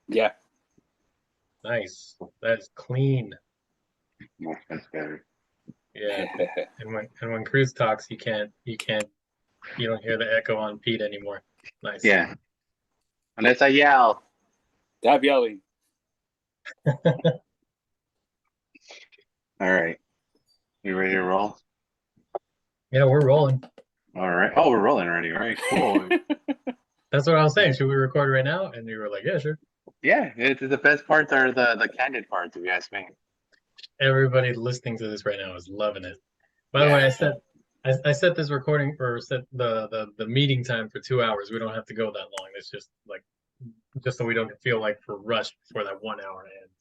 Yeah. Nice. That's clean. That's better. Yeah. And when Cruz talks, you don't hear the echo on Pete anymore. Nice. Yeah. Unless I yell. Stop yelling. All right. You ready to roll? Yeah, we're rolling. All right. Oh, we're rolling already. All right, cool. That's what I was saying. Should we record right now? And you were like, yeah, sure. Yeah, it's the best parts are the candid parts, if you ask me. Everybody listening to this right now is loving it. By the way, I set this recording or set the meeting time for 2 hours. We don't have to go that long. It's just so we don't feel like we're rushed before that 1 hour ends.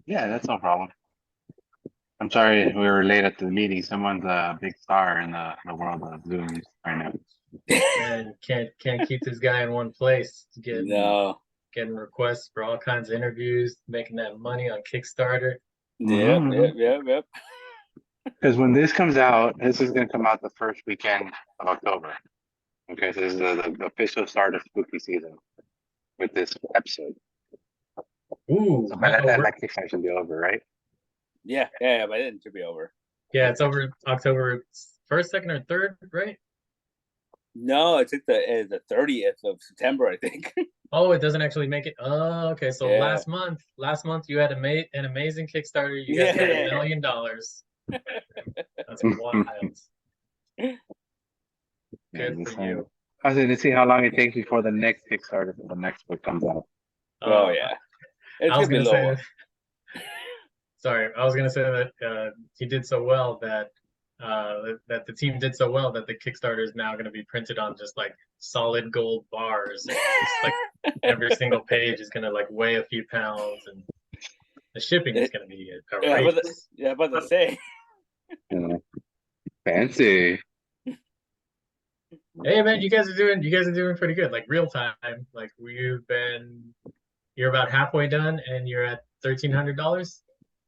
Yeah, that's no problem. I'm sorry we were late at the meeting. Someone's a big star in the world of Zoom right now. And can't keep this guy in one place. No. Getting requests for all kinds of interviews, making that money on Kickstarter. Yep. Because when this comes out, this is going to come out the first weekend of October. Okay, so this is the official start of spooky season with this episode. Ooh, So by that time, that Kickstarter should be over, right? Yeah, by then it should be over. yeah, it's over October 1st, 2nd, or 3rd, right? No, it's like the 30th of September, I think. Oh, it doesn't actually make it. Oh, okay. So Yeah. last month you had an amazing Kickstarter. You guys got $1 million. That's wild. Good for you. I was going to see how long it takes before the next Kickstarter for the next book comes out. Oh yeah, I was gonna say. Sorry, I was gonna say that he did so well that that the team did so well that the Kickstarter is now going to be printed on just like solid gold bars. And just, like every single page is going to like weigh a few pounds, and the shipping is going to be outrageous. Yeah, about to say. Fancy. Hey man, you guys are doing pretty good. Like real time. Like you're about halfway done, and you're at $1,300.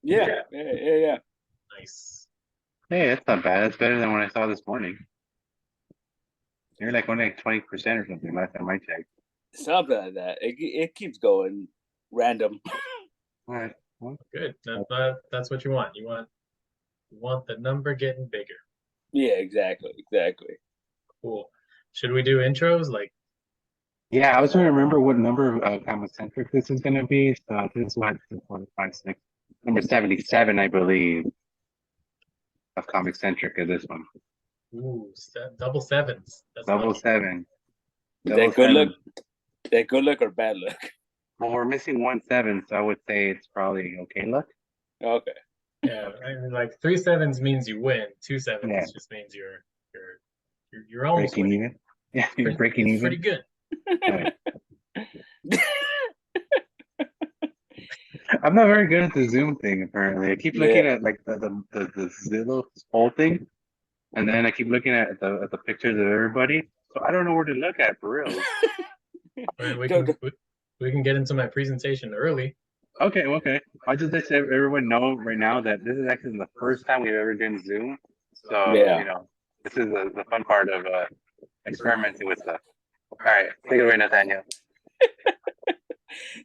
Yeah. Nice. Hey, that's not bad. That's better than what I saw this morning. You're like only like 20% or something last time I checked. Something like that. It keeps going random. All right. Well, good. That's what you want. You want the number getting bigger. Yeah, exactly. Cool. Should we do intros? Yeah, I was trying to remember what number of Comicentric this is going to be. So this is what 4, 5, 6, number 77, I believe, of Comicentric is this one. Ooh, double sevens. That's double lucky. 7. That good luck. That good luck or bad luck? Well, we're missing 1 7, so I would say it's probably okay luck. Okay. Yeah, like 3 sevens means you win. 2 sevens just means you're almost breaking winning. even. Yeah, you're breaking even. Pretty good. Right. I'm not very good at the Zoom thing. Apparently, I keep looking at like the Zillow whole thing, and then I keep looking at the pictures of everybody. So I don't know where to look at for real. We can get into my presentation early. Okay. I just let everyone know right now that this is actually the first time we've ever done Zoom. So this is the fun part of experimenting with stuff. All right, take it away, Nathaniel.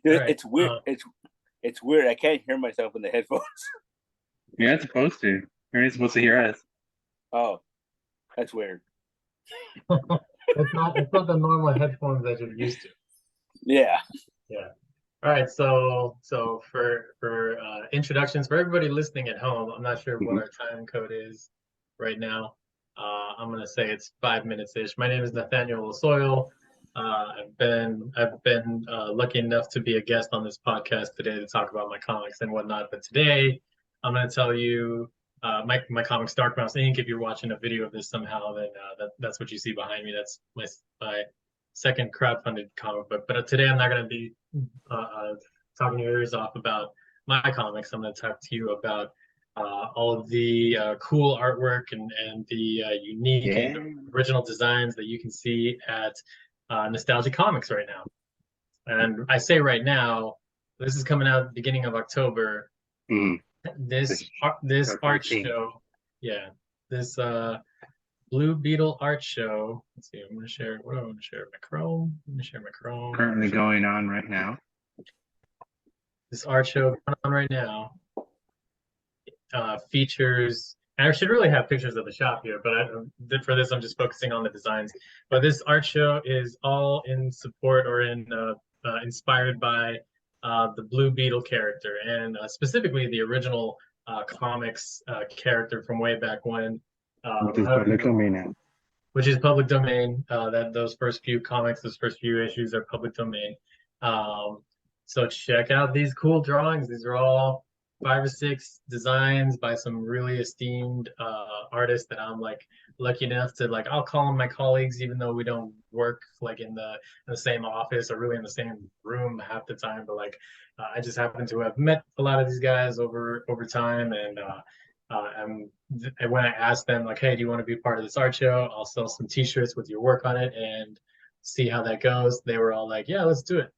Dude, it's weird. It's weird. I can't hear myself in the headphones. You're not supposed to. You're not supposed to hear us. Oh, that's weird. It's not the normal headphones that you're used to. Yeah. All right, so for introductions for everybody listening at home, I'm not sure what our time code is right now. I'm gonna say it's 5 minutes ish. My name is Nathaniel Osollo. I've been lucky enough to be a guest on this podcast today to talk about my comics and whatnot. But today, I'm gonna tell you my comics Dark Mouse Inc. If you're watching a video of this somehow, then that's what you see behind me. That's my second crowdfunded comic book. But today I'm not going to be talking your ears off about my comics. I'm going to talk to you about all of the cool artwork and the unique and original designs that you can see at Nostalgia Comics right now. And I say right now, this is coming out at the beginning of October. This art show, this Blue Beetle art show. Let's see. I'm going to share. What do I want to share? My Chrome. I'm going to share my Chrome. Currently going on right now. this art show going on right now features, and I should really have pictures of the shop here, but for this, I'm just focusing on the designs. But this art show is all in support or inspired by the Blue Beetle character, and specifically the original comics character from way back when. Which is public domain now. Which is public domain. That those first few comics, those first few issues are public domain. So check out these cool drawings. These are all 5 or 6 designs by some really esteemed artists that I'm like lucky enough to like. I'll call them my colleagues, even though we don't work like in the same office or really in the same room half the time. But like, I just happen to have met a lot of these guys over time, and when I asked them like, hey, do you want to be part of this art show? I'll sell some T-shirts with your work on it and see how that goes. They were all like, yeah, let's do it.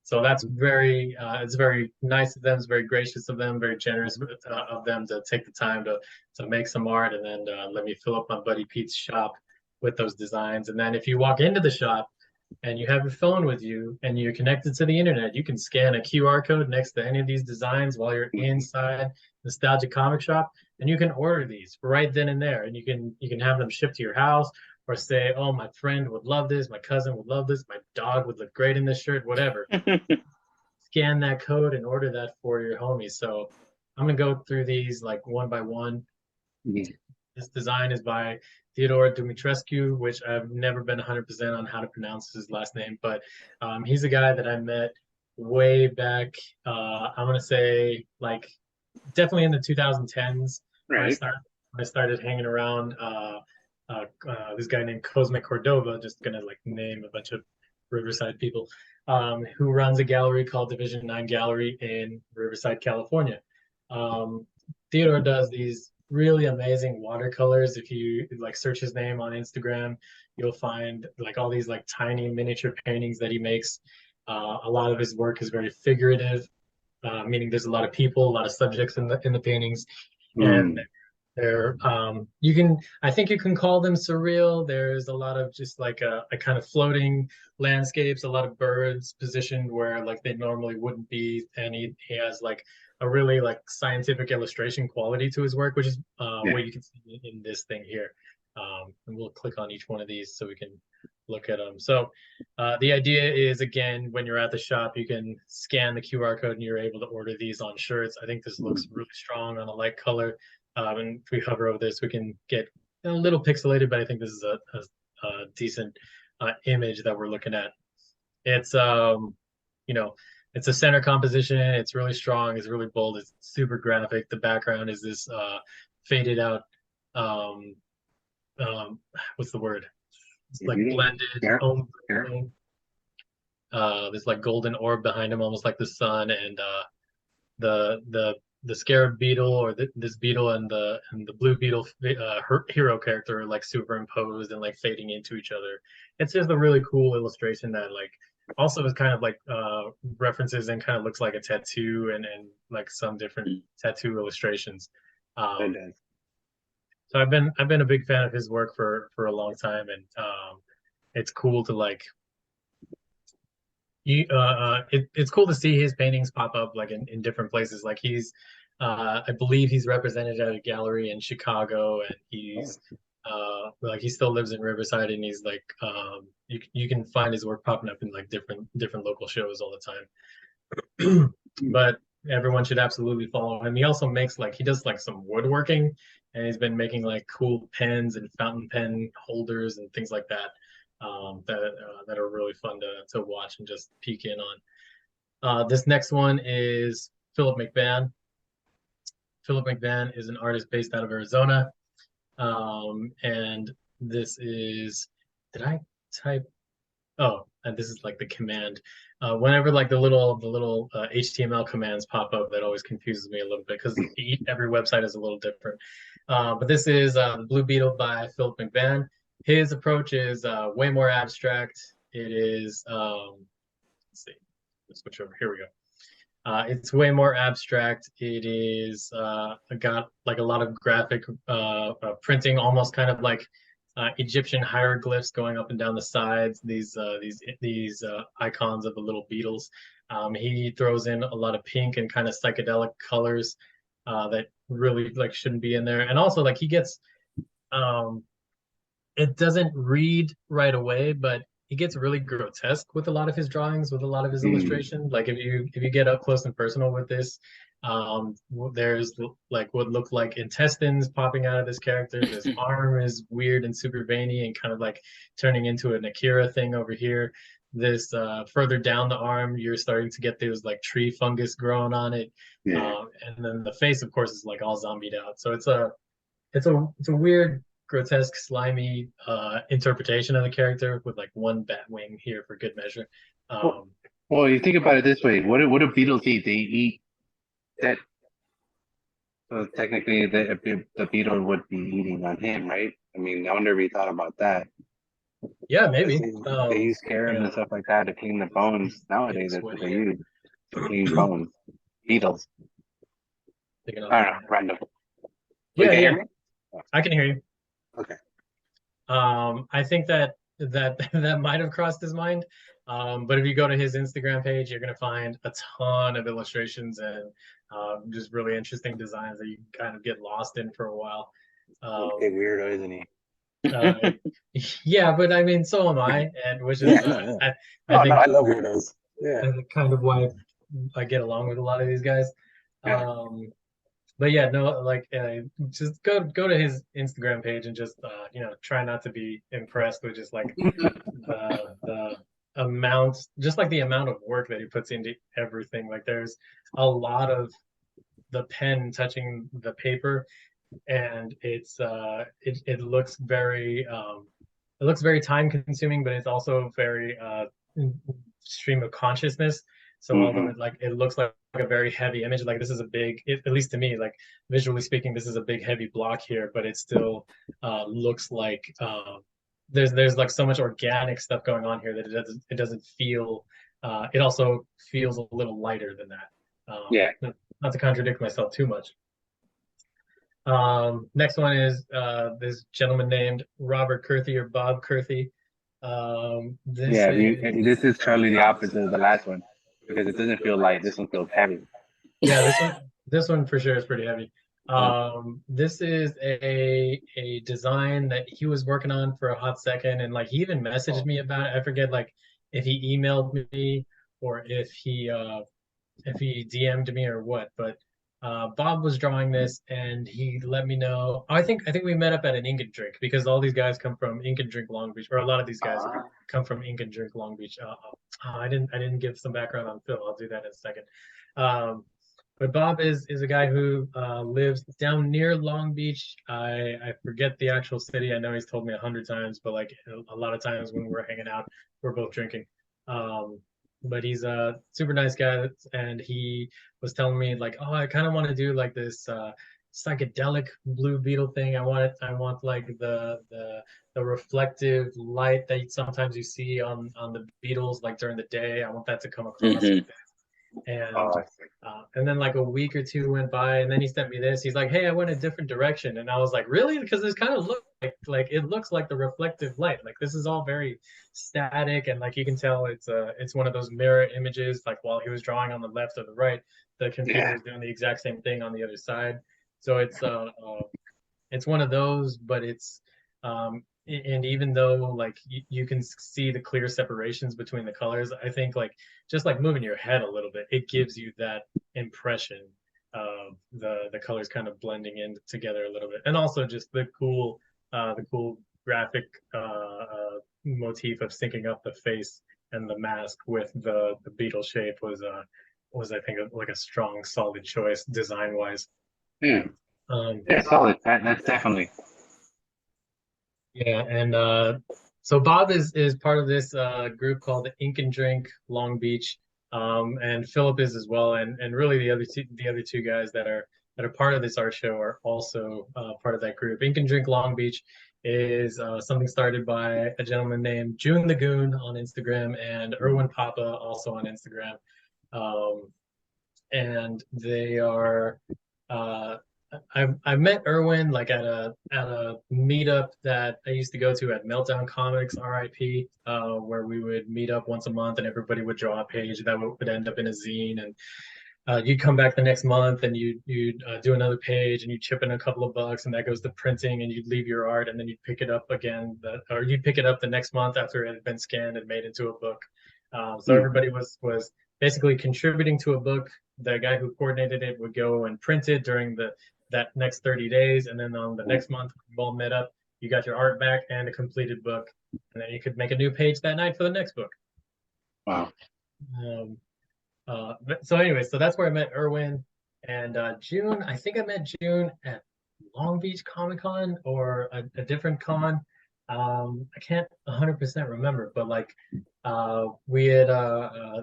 So that's very, it's very nice of them. It's very gracious of them, very generous of them to take the time to make some art and then let me fill up my buddy Pete's shop with those designs. And then if you walk into the shop and you have your phone with you and you're connected to the internet, you can scan a QR code next to any of these designs while you're inside Nostalgic Comic Shop, and you can order these right then and there, and you can have them shipped to your house, or say, oh, my friend would love this, my cousin would love this, my dog would look great in this shirt, whatever. Scan that code and order that for your homies. So I'm gonna go through these like one by one. This design is by Theodore Dumitrescu, which I've never been 100% on how to pronounce his last name, but he's a guy that I met way back, I'm gonna say like definitely in the 2010s, right, when I started hanging around this guy named Cosme Cordova, just gonna like name a bunch of Riverside people, who runs a gallery called Division 9 Gallery in Riverside, California. Theodore does these really amazing watercolors. If you like search his name on Instagram, you'll find like all these like tiny miniature paintings that he makes. A lot of his work is very figurative, meaning there's a lot of people, a lot of subjects in the paintings, and they're I think you can call them surreal. There's a lot of just like a kind of floating landscapes, a lot of birds positioned where like they normally wouldn't be, and he has like a really like scientific illustration quality to his work, which is what you can see in this thing here. And we'll click on each one of these so we can look at them. So the idea is, again, when you're at the shop, you can scan the QR code and you're able to order these on shirts. I think this looks really strong on a light color. And if we hover over this, we can get a little pixelated, but I think this is a decent image that we're looking at. It's, you know, it's a center composition. It's really strong. It's really bold. It's super graphic. The background is this faded out, what's the word? It's like blended. There's like golden orb behind him, almost like the sun, and the scarab beetle, or this beetle and the blue beetle hero character are like superimposed and like fading into each other. It's just a really cool illustration that like also is kind of like references and kind of looks like a tattoo and like some different tattoo illustrations. So I've been a big fan of his work for a long time, and it's cool to like it's cool to see his paintings pop up like in different places. Like he's I believe he's represented at a gallery in Chicago, and he's like he still lives in Riverside, and he's like you can find his work popping up in like different local shows all the time. But everyone should absolutely follow him. He also makes like, he does like some woodworking, and he's been making like cool pens and fountain pen holders and things like that that are really fun to watch and just peek in on. This next one is Philip McVan. Philip McVan is an artist based out of Arizona. And this is, did I type? Oh, and this is like the command. Whenever like the little HTML commands pop up, that always confuses me a little bit because every website is a little different. But this is Blue Beetle by Philip McVan. His approach is way more abstract. It is, let's see, let's switch over. Here we go. It's way more abstract. It is got like a lot of graphic printing, almost kind of like Egyptian hieroglyphs going up and down the sides, these icons of the little beetles. He throws in a lot of pink and kind of psychedelic colors that really like shouldn't be in there. And also like he gets it doesn't read right away, but he gets really grotesque with a lot of his drawings, with a lot of his illustration. Like if you get up close and personal with this, there's like what look like intestines popping out of this character. This arm is weird and super veiny and kind of like turning into an Akira thing over here. This further down the arm, you're starting to get those like tree fungus growing on it. And then the face, of course, is like all zombied out. So it's a weird, grotesque, slimy interpretation of the character with like one bat wing here for good measure. Well, you think about it this way: what do beetles eat? They eat that. So technically, the beetle would be eating on him, right? I mean, I wonder if he thought about that. Yeah, maybe. They use carrots and stuff like that to clean the bones nowadays. That's what they use to clean bones. Beetles. I don't know, random. Yeah. I can hear you. Okay. I think that might have crossed his mind. But if you go to his Instagram page, you're gonna find a ton of illustrations and just really interesting designs that you can kind of get lost in for a while. Okay, weirdo, isn't he? Yeah, but I mean, so am I, and which is I think I love weirdos. Yeah, kind of why I get along with a lot of these guys. But yeah, no, like just go to his Instagram page and just try not to be impressed with just like the amount, just like the amount of work that he puts into everything. Like there's a lot of the pen touching the paper, and it looks very time consuming, but it's also very stream of consciousness. So although it looks like a very heavy image, like this is a big, at least to me, like visually speaking, this is a big heavy block here, but it still looks like there's like so much organic stuff going on here that it doesn't feel. It also feels a little lighter than that. Not to contradict myself too much. Next one is this gentleman named Robert Kurthy or Bob Kurthy. This is totally the opposite of the last one because it doesn't feel light. This one feels heavy. Yeah, this one for sure is pretty heavy. This is a design that he was working on for a hot second, and like he even messaged me about it. I forget like if he emailed me or if he DM'd me or what, but Bob was drawing this and he let me know. I think we met up at an Ink and Drink because all these guys come from Ink and Drink Long Beach, or a lot of these guys come from Ink and Drink Long Beach. I didn't give some background on Phil. I'll do that in a second. But Bob is a guy who lives down near Long Beach. I forget the actual city. I know he's told me 100 times, but like a lot of times when we're hanging out, we're both drinking. But he's a super nice guy, and he was telling me like, oh, I kind of want to do like this psychedelic Blue Beetle thing. I want like the reflective light that sometimes you see on the beetles like during the day. I want that to come across. And then like a week or two went by, and then he sent me this. He's like, hey, I went a different direction. And I was like, really? Because this kind of looks like it looks like the reflective light. Like this is all very static, and like you can tell it's one of those mirror images. Like while he was drawing on the left or the right, the computer is doing the exact same thing on the other side. So it's one of those, but it's and even though like you can see the clear separations between the colors, I think like just like moving your head a little bit, it gives you that impression of the colors kind of blending in together a little bit, and also just the cool graphic motif of syncing up the face and the mask with the beetle shape was I think like a strong, solid choice design wise. Solid. That's definitely. Yeah, and so Bob is part of this group called the Ink and Drink Long Beach, and Philip is as well, and really the other two guys that are part of this art show are also part of that group. Ink and Drink Long Beach is something started by a gentleman named June the Goon on Instagram and Erwin Papa also on Instagram, and they are I met Erwin like at a meetup that I used to go to at Meltdown Comics, RIP, where we would meet up once a month and everybody would draw a page that would end up in a zine, and you'd come back the next month and you'd do another page and you'd chip in a couple of bucks and that goes to printing, and you'd leave your art and then you'd pick it up again, or you'd pick it up the next month after it had been scanned and made into a book. So everybody was basically contributing to a book. The guy who coordinated it would go and print it during that next 30 days, and then on the next month we all met up, you got your art back and a completed book, and then you could make a new page that night for the next book. Wow. So anyway, so that's where I met Erwin. And June, I think I met June at Long Beach Comic Con or a different con. I can't 100% remember, but like we had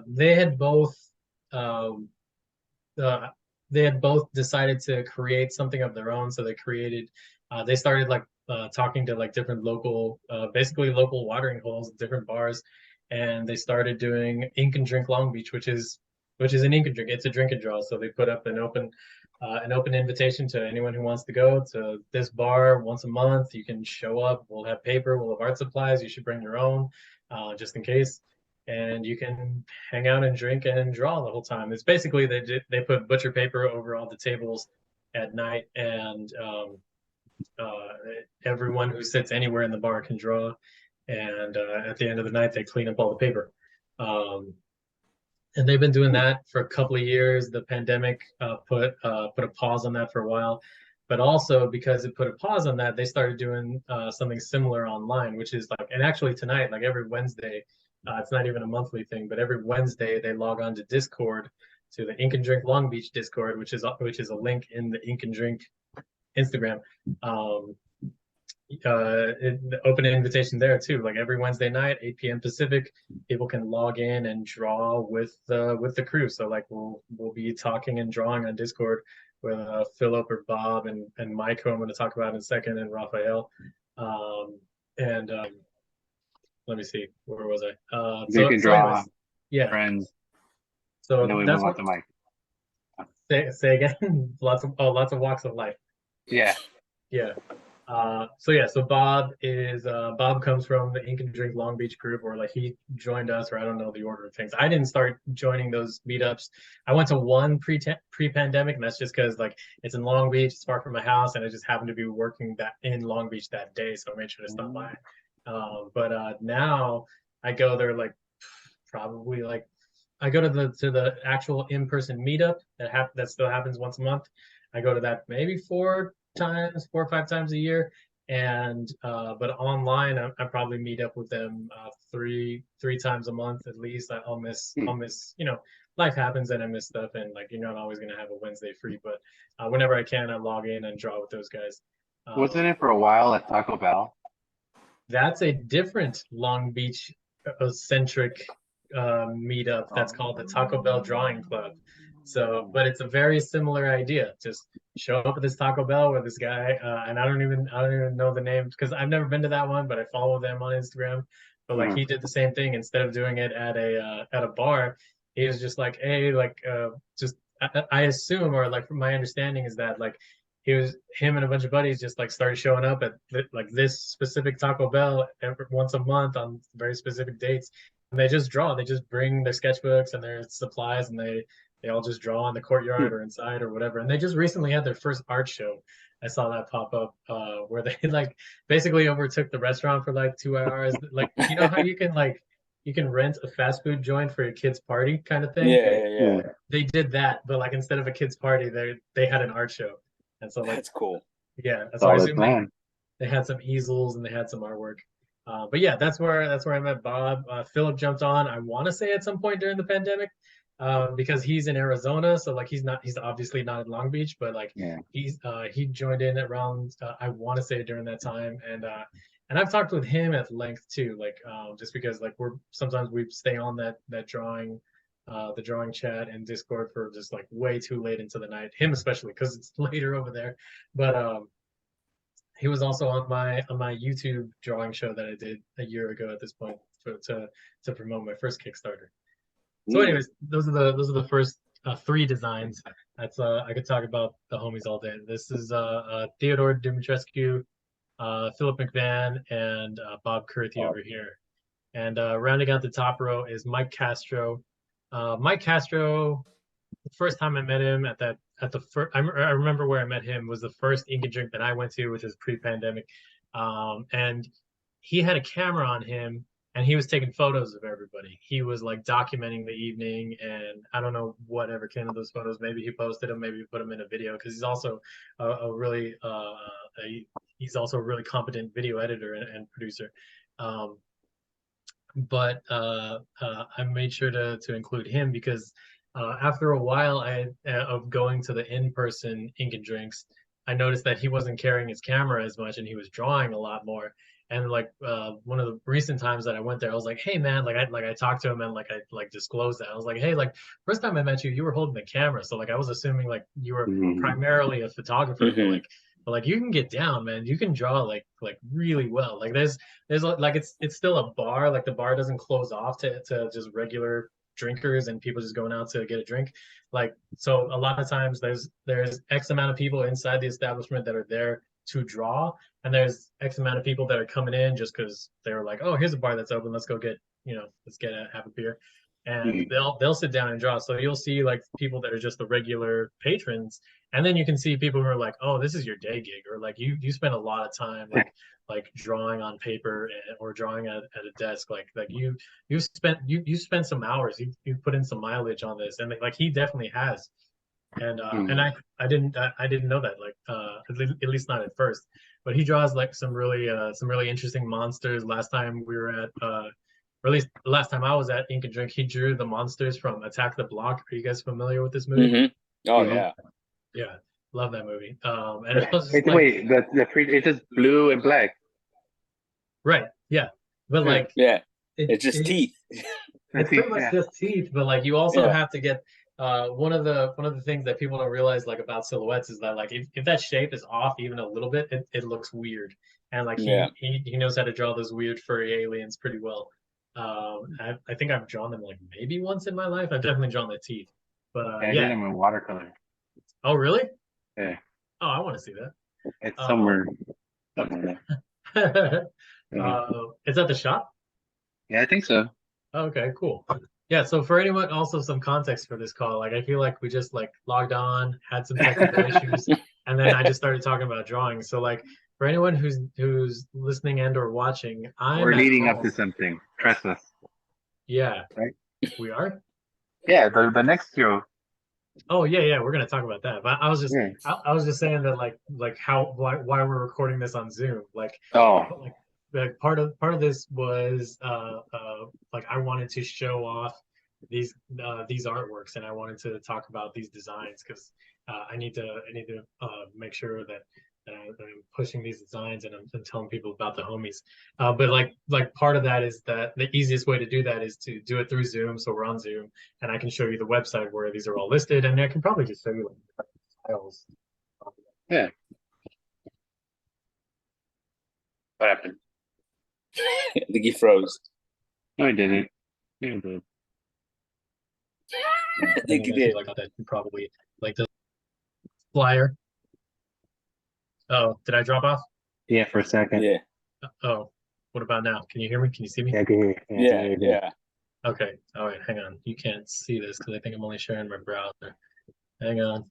they had both decided to create something of their own. So they started like talking to like different local, basically local watering holes, different bars, and they started doing Ink and Drink Long Beach, which is an ink and drink. It's a drink and draw. So they put up an open invitation to anyone who wants to go to this bar once a month. You can show up. We'll have paper. We'll have art supplies. You should bring your own, just in case. And you can hang out and drink and draw the whole time. It's basically they put butcher paper over all the tables at night, and everyone who sits anywhere in the bar can draw. And at the end of the night, they clean up all the paper. And they've been doing that for a couple of years. The pandemic put a pause on that for a while, but also because it put a pause on that, they started doing something similar online, which is like, and actually tonight, like every Wednesday, it's not even a monthly thing, but every Wednesday they log on to Discord, to the Ink and Drink Long Beach Discord, which is a link in the Ink and Drink Instagram. Open an invitation there too. Like every Wednesday night, 8 p.m. Pacific, people can log in and draw with the crew. So like we'll be talking and drawing on Discord with Philip or Bob and Mike, who I'm going to talk about in a second, and Raphael. Let me see, where was I? You can draw. Anyways, yeah. Friends. So then we that's move what. on to Mike. Say again. lots of walks of life. Yeah. Yeah. So Bob comes from the Ink and Drink Long Beach group, or like he joined us, or I don't know the order of things. I didn't start joining those meetups. I went to one pre-pandemic, and that's just because like it's in Long Beach, it's far from my house, and I just happened to be working that in Long Beach that day, so I made sure to stop by. But now I go there like probably like I go to the actual in-person meetup that still happens once a month. I go to that maybe 4 or 5 times a year, and but online I probably meet up with them three times a month at least. I'll miss life happens and I miss stuff, and like you're not always gonna have a Wednesday free, but whenever I can I log in and draw with those guys. Wasn't it for a while at Taco Bell? That's a different Long Beach centric meetup that's called the Taco Bell Drawing Club. So, but it's a very similar idea. Just show up at this Taco Bell with this guy, and I don't even know the name because I've never been to that one, but I follow them on Instagram. But like he did the same thing. Instead of doing it at a bar, he was just like, hey, like just I assume, or like from my understanding is that like him and a bunch of buddies just like started showing up at like this specific Taco Bell once a month on very specific dates, and they just draw. They just bring their sketchbooks and their supplies, and they all just draw in the courtyard or inside or whatever. And they just recently had their first art show. I saw that pop up where they like basically overtook the restaurant for like 2 hours. Like you know how you can rent a fast food joint for your kid's party kind of thing. Yeah. They did that, but like instead of a kid's party, they had an art show. And so like, that's cool. Yeah, so I assume they had some easels and they had some artwork. But yeah, that's where I met Bob. Philip jumped on, I want to say at some point during the pandemic, because he's in Arizona, so like he's obviously not in Long Beach, but like he joined in around I want to say during that time, and I've talked with him at length too, like just because like sometimes we stay on that drawing. The drawing chat and Discord for just like way too late into the night. Him especially because it's later over there. But he was also on my YouTube drawing show that I did a year ago at this point to promote my first Kickstarter. So anyways, those are the first 3 designs. That's I could talk about the homies all day. This is Theodore Dumitrescu, Philip McVan, and Bob Kurthy over here. And rounding out the top row is Mike Castro. Mike Castro, the first time I met him at the first, I remember where I met him was the first Ink and Drink that I went to, which was pre-pandemic. And he had a camera on him and he was taking photos of everybody. He was like documenting the evening, and I don't know whatever came of those photos. Maybe he posted them, maybe he put them in a video, because he's also he's also a really competent video editor and producer. But I made sure to include him because after a while of going to the in-person Ink and Drinks, I noticed that he wasn't carrying his camera as much and he was drawing a lot more. And like one of the recent times that I went there, I was like, "Hey man," I talked to him and I disclosed that. I was like, "Hey, like first time I met you, you were holding the camera, so like I was assuming like you were primarily a photographer, but like you can get down, man. You can draw like really well. Like there's like it's still a bar. Like the bar doesn't close off to just regular drinkers and people just going out to get a drink. Like so a lot of times there's X amount of people inside the establishment that are there to draw, and there's X amount of people that are coming in just because they were like, oh, here's a bar that's open. Let's go get have a beer. And they'll sit down and draw. So you'll see like people that are just the regular patrons, and then you can see people who are like, oh, this is your day gig, or like you spend a lot of time like drawing on paper or drawing at a desk. Like you spent some hours. You put in some mileage on this, and like he definitely has. And I didn't know that, like at least not at first. But he draws like some really interesting monsters. Last time we were at or at least the last time I was at Ink and Drink, he drew the monsters from Attack the Block. Are you guys familiar with this movie? Oh yeah. Yeah, love that movie. And it was wait, like, wait, it's just blue and black. Right. Yeah. But like it's just teeth. It's pretty much just teeth, but like you also have to get one of the things that people don't realize like about silhouettes is that like if that shape is off even a little bit, it looks weird. And like he knows how to draw those weird furry aliens pretty well. I think I've drawn them like maybe once in my life. I've definitely drawn the teeth. But I did them in watercolor. Oh really? Yeah. Oh, I want to see that. It's somewhere there. Is that the shop? Yeah, I think so. Okay, cool. Yeah, so for anyone, also some context for this call, like I feel like we just like logged on, had some technical issues, and then I just started talking about drawing. So like for anyone who's listening and or watching, we're leading up to something. Trust us. Yeah. Right? We are? Yeah, the next show. Oh yeah, we're gonna talk about that. But I was just I was just saying that like why we're recording this on Zoom. Like part of this was like I wanted to show off these artworks, and I wanted to talk about these designs because I need to make sure that I'm pushing these designs and I'm telling people about the homies. But like part of that is that the easiest way to do that is to do it through Zoom. So we're on Zoom, and I can show you the website where these are all listed, and I can probably just show you like styles. Yeah. What happened? I think he froze. No, he didn't. Yeah, he did. I think he did. Like that, you probably like the flyer. Oh, did I drop off? Yeah, for a second. Yeah. Oh, what about now? Can you hear me? Can you see me? Yeah, I can hear you. Yeah. Okay. All right. Hang on. You can't see this because I think I'm only sharing my browser. Hang on.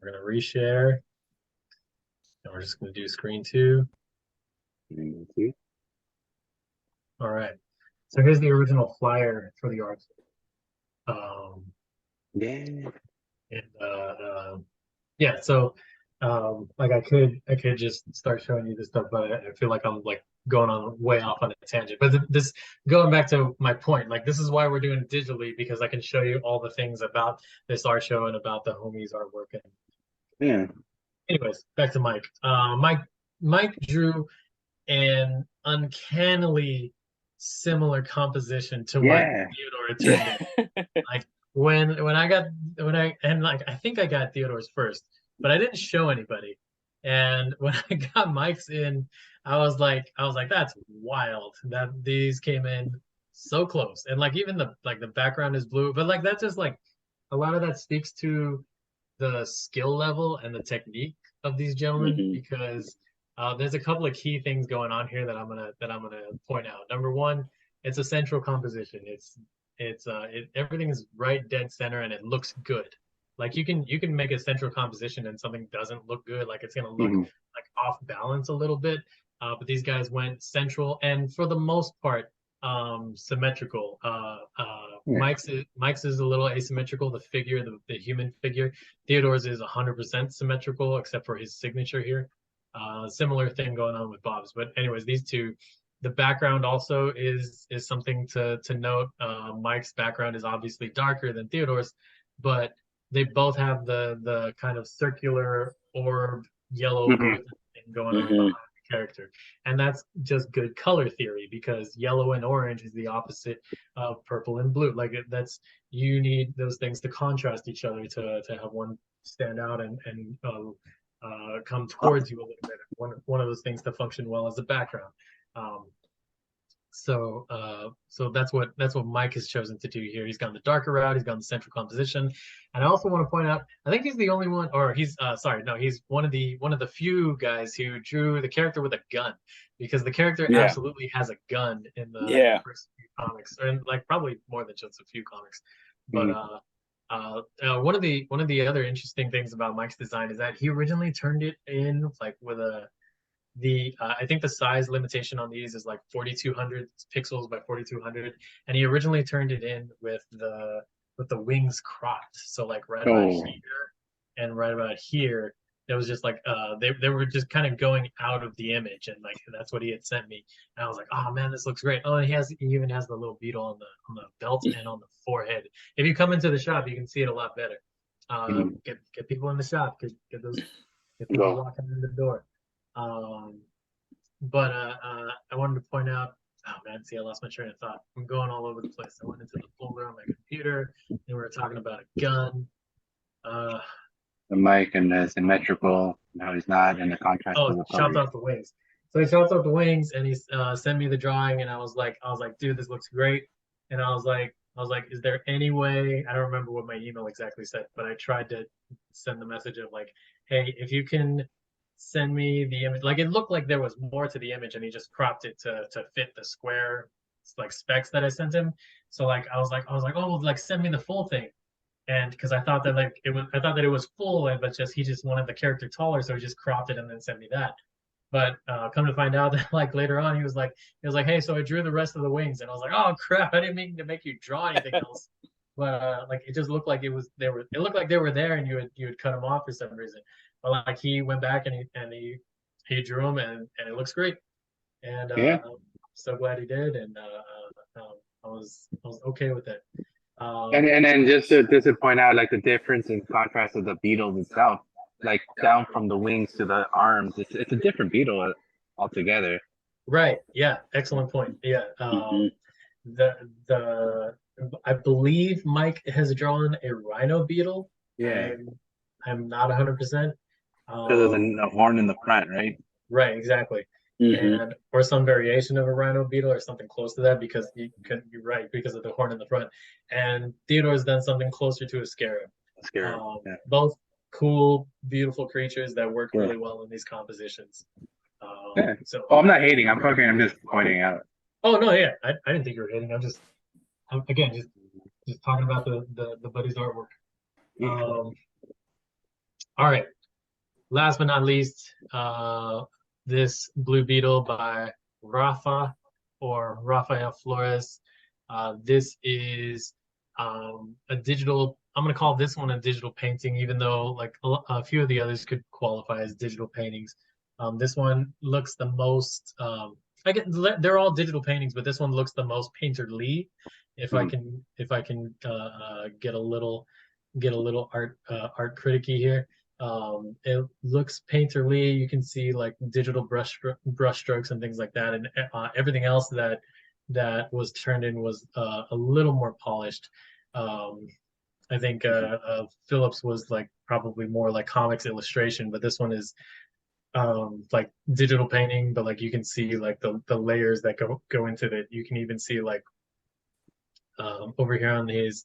We're gonna reshare, and we're just gonna do screen 2. All right. So here's the original flyer for the art. Yeah. So like I could just start showing you this stuff, but I feel like I'm like going on way off on a tangent. But this going back to my point, like this is why we're doing it digitally, because I can show you all the things about this art show and about the homies artwork. And anyways, back to Mike. Mike drew an uncannily similar composition to what Theodore turned in. Like I think I got Theodore's first, but I didn't show anybody. And when I got Mike's in, I was like, that's wild that these came in so close. And like even the background is blue, but like that's just like a lot of that speaks to the skill level and the technique of these gentlemen, because there's a couple of key things going on here that I'm gonna point out. Number one, it's a central composition. Everything is right dead center and it looks good. Like you can make a central composition and something doesn't look good, like it's gonna look like off balance a little bit. But these guys went central and for the most part symmetrical. Mike's is a little asymmetrical, the figure, the human figure. Theodore's is 100% symmetrical except for his signature here. Similar thing going on with Bob's. But anyways, these two, the background also is something to note. Mike's background is obviously darker than Theodore's, but they both have the kind of circular orb yellow thing going on behind the character. And that's just good color theory because yellow and orange is the opposite of purple and blue. Like you need those things to contrast each other to have one stand out and come towards you a little bit. One of those things to function well as a background. So that's what Mike has chosen to do here. He's gone the darker route. He's gone the central composition, and I also want to point out, I think he's the only one, or he's he's one of the few guys who drew the character with a gun, because the character absolutely has a gun in the first few comics, and like probably more than just a few comics. But one of the other interesting things about Mike's design is that he originally turned it in like with I think the size limitation on these is like 4200 pixels by 4200, and he originally turned it in with the wings cropped. So like right about here and right about here, it was just like they were just kind of going out of the image, and like that's what he had sent me. And I was like, oh man, this looks great. Oh, and he even has the little beetle on the belt and on the forehead. If you come into the shop, you can see it a lot better. Get people in the shop, get people walking in the door. But I wanted to point out, oh man, see, I lost my train of thought. I'm going all over the place. I went into the folder on my computer, and we were talking about a gun. The mic and the symmetrical, no, he's not, and the contrast. Oh, chopped off the wings. So he chopped off the wings, and he sent me the drawing, and I was like, dude, this looks great. And I was like, is there any way? I don't remember what my email exactly said, but I tried to send the message of like, hey, if you can send me the image. Like it looked like there was more to the image, and he just cropped it to fit the square like specs that I sent him. So like I was like, oh, like send me the full thing. And because I thought that it was full, but he just wanted the character taller, so he just cropped it and then sent me that. But come to find out that like later on he was like, hey, so I drew the rest of the wings, and I was like, oh crap, I didn't mean to make you draw anything else. But like it just looked like it looked like they were there, and you had cut them off for some reason. But like he went back and he drew them, and it looks great. And I'm so glad he did, and I was okay with it. And then just to point out like the difference in contrast of the beetles itself, like down from the wings to the arms, it's a different beetle altogether. Right. Yeah. Excellent point. Yeah. I believe Mike has drawn a rhino beetle. Yeah. I'm not 100%. Because of the horn in the front, right? Right. Exactly. And or some variation of a rhino beetle or something close to that, because you're right, because of the horn in the front. And Theodore's done something closer to a scarab. Both cool, beautiful creatures that work really well in these compositions. So I'm not hating. I'm just pointing out. Oh no, yeah, I didn't think you were hating. I'm just talking about the buddy's artwork. All right. Last but not least, this Blue Beetle by Rafael Flores. This is a digital. I'm gonna call this one a digital painting, even though like a few of the others could qualify as digital paintings. This one looks the most. They're all digital paintings, but this one looks the most painterly. If I can get a little art criticky here. It looks painterly. You can see like digital brush strokes and things like that, and everything else that was turned in was a little more polished. I think Phillips was like probably more like comics illustration, but this one is like digital painting, but like you can see like the layers that go into it. You can even see like over here on his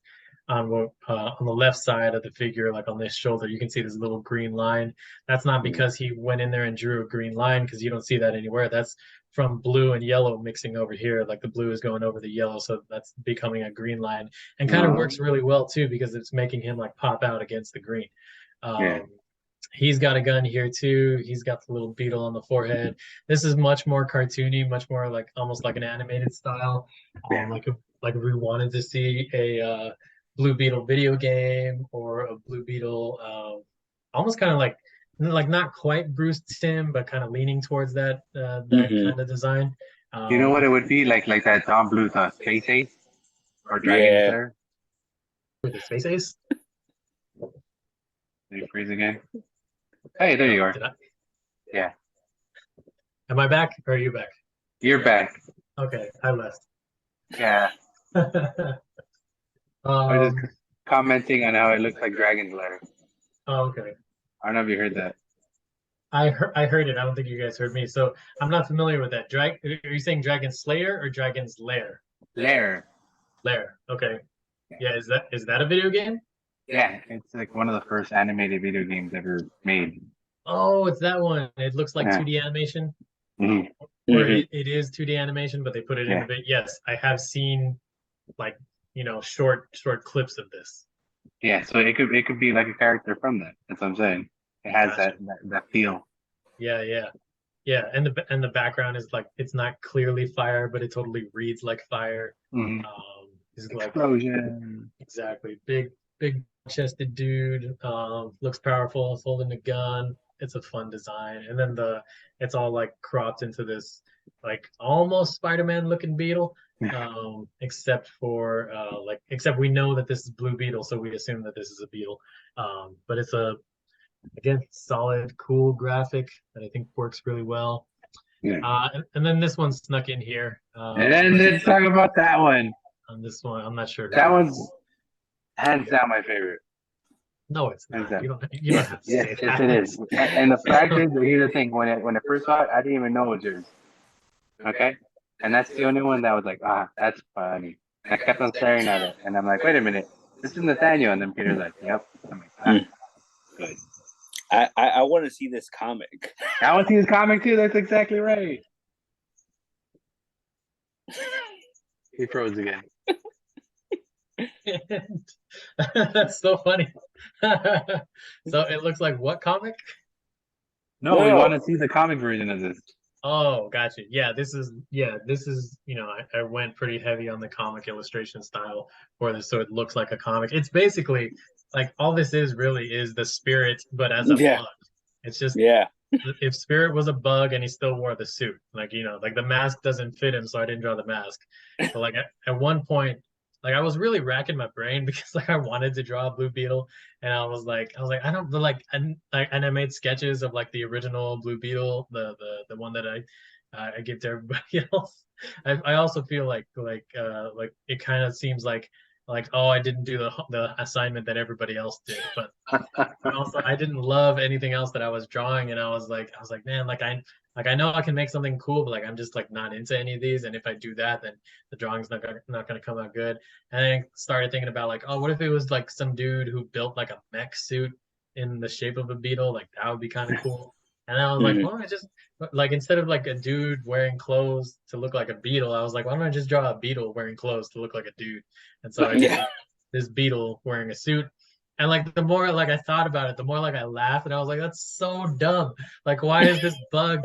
on the left side of the figure, like on this shoulder, you can see this little green line. That's not because he went in there and drew a green line, because you don't see that anywhere. That's from blue and yellow mixing over here. Like the blue is going over the yellow, so that's becoming a green line, and kind of works really well too, because it's making him like pop out against the green. He's got a gun here too. He's got the little beetle on the forehead. This is much more cartoony, much more like almost like an animated style. Like if we wanted to see a Blue Beetle video game, or a Blue Beetle, almost kind of like not quite Bruce Timm, but kind of leaning towards that kind of design. You know what it would be like that Don Bluth Space Ace or Dragon Slayer? With the Space Ace? Did you freeze again? Hey, there you are. Yeah. Am I back, or are you back? You're back. Okay, I left. Yeah. I was just commenting on how it looks like Dragon Slayer. Oh, okay. I don't know if you heard that. I heard it. I don't think you guys heard me. So I'm not familiar with that. Are you saying Dragon Slayer or Dragon's Lair? Lair. Okay. Yeah, is that a video game? Yeah, it's like one of the first animated video games ever made. Oh, it's that one. It looks like 2D animation. Mm-hmm. Or it is 2D animation, but they put it in a bit. Yes, I have seen like, short clips of this. Yeah, so it could be like a character from that. That's what I'm saying. It has that feel. Yeah. And the background is like, it's not clearly fire, but it totally reads like fire. Explosion. Exactly. Big chested dude. Looks powerful. Is holding a gun. It's a fun design. And then it's all like cropped into this like almost Spider-Man looking beetle. Except we know that this is Blue Beetle, so we assume that this is a beetle. But it's again, solid, cool graphic that I think works really well. Yeah. And then this one snuck in here. And then let's talk about that one. On this one, I'm not sure. That one's hands down my favorite. No, it's not. You don't have to say that. Yes, it is. And the fact is, here's the thing: when it first saw it, I didn't even know it was yours. Okay, and that's the only one that was like, that's funny. And I kept on staring at it, and I'm like, wait a minute, this is Nathaniel. And then Peter's like, yep. I'm like, good. I want to see this comic. I want to see this comic too. That's exactly right. He froze again. That's so funny. So it looks like what comic? No, we want to see the comic version of this. Oh, gotcha. Yeah, this is I went pretty heavy on the comic illustration style for this, so it looks like a comic. It's basically like all this is really is the Spirit, but as a bug. It's just if Spirit was a bug and he still wore the suit, like the mask doesn't fit him, so I didn't draw the mask. But like at one point, like I was really racking my brain because like I wanted to draw a Blue Beetle, and I was like I don't and I made sketches of like the original Blue Beetle, the one that I give to everybody else. I also feel like it kind of seems like I didn't do the assignment that everybody else did, but also I didn't love anything else that I was drawing, and I was like man, I know I can make something cool, but like I'm just like not into any of these, and if I do that, then the drawing's not gonna come out good. And then I started thinking about like, what if it was like some dude who built like a mech suit in the shape of a beetle? Like that would be kind of cool. And I was like, why don't I just like, instead of like a dude wearing clothes to look like a beetle, I was like, why don't I just draw a beetle wearing clothes to look like a dude? And so I did this beetle wearing a suit. And like the more like I thought about it, the more like I laughed, and I was like, that's so dumb. Like, why is this bug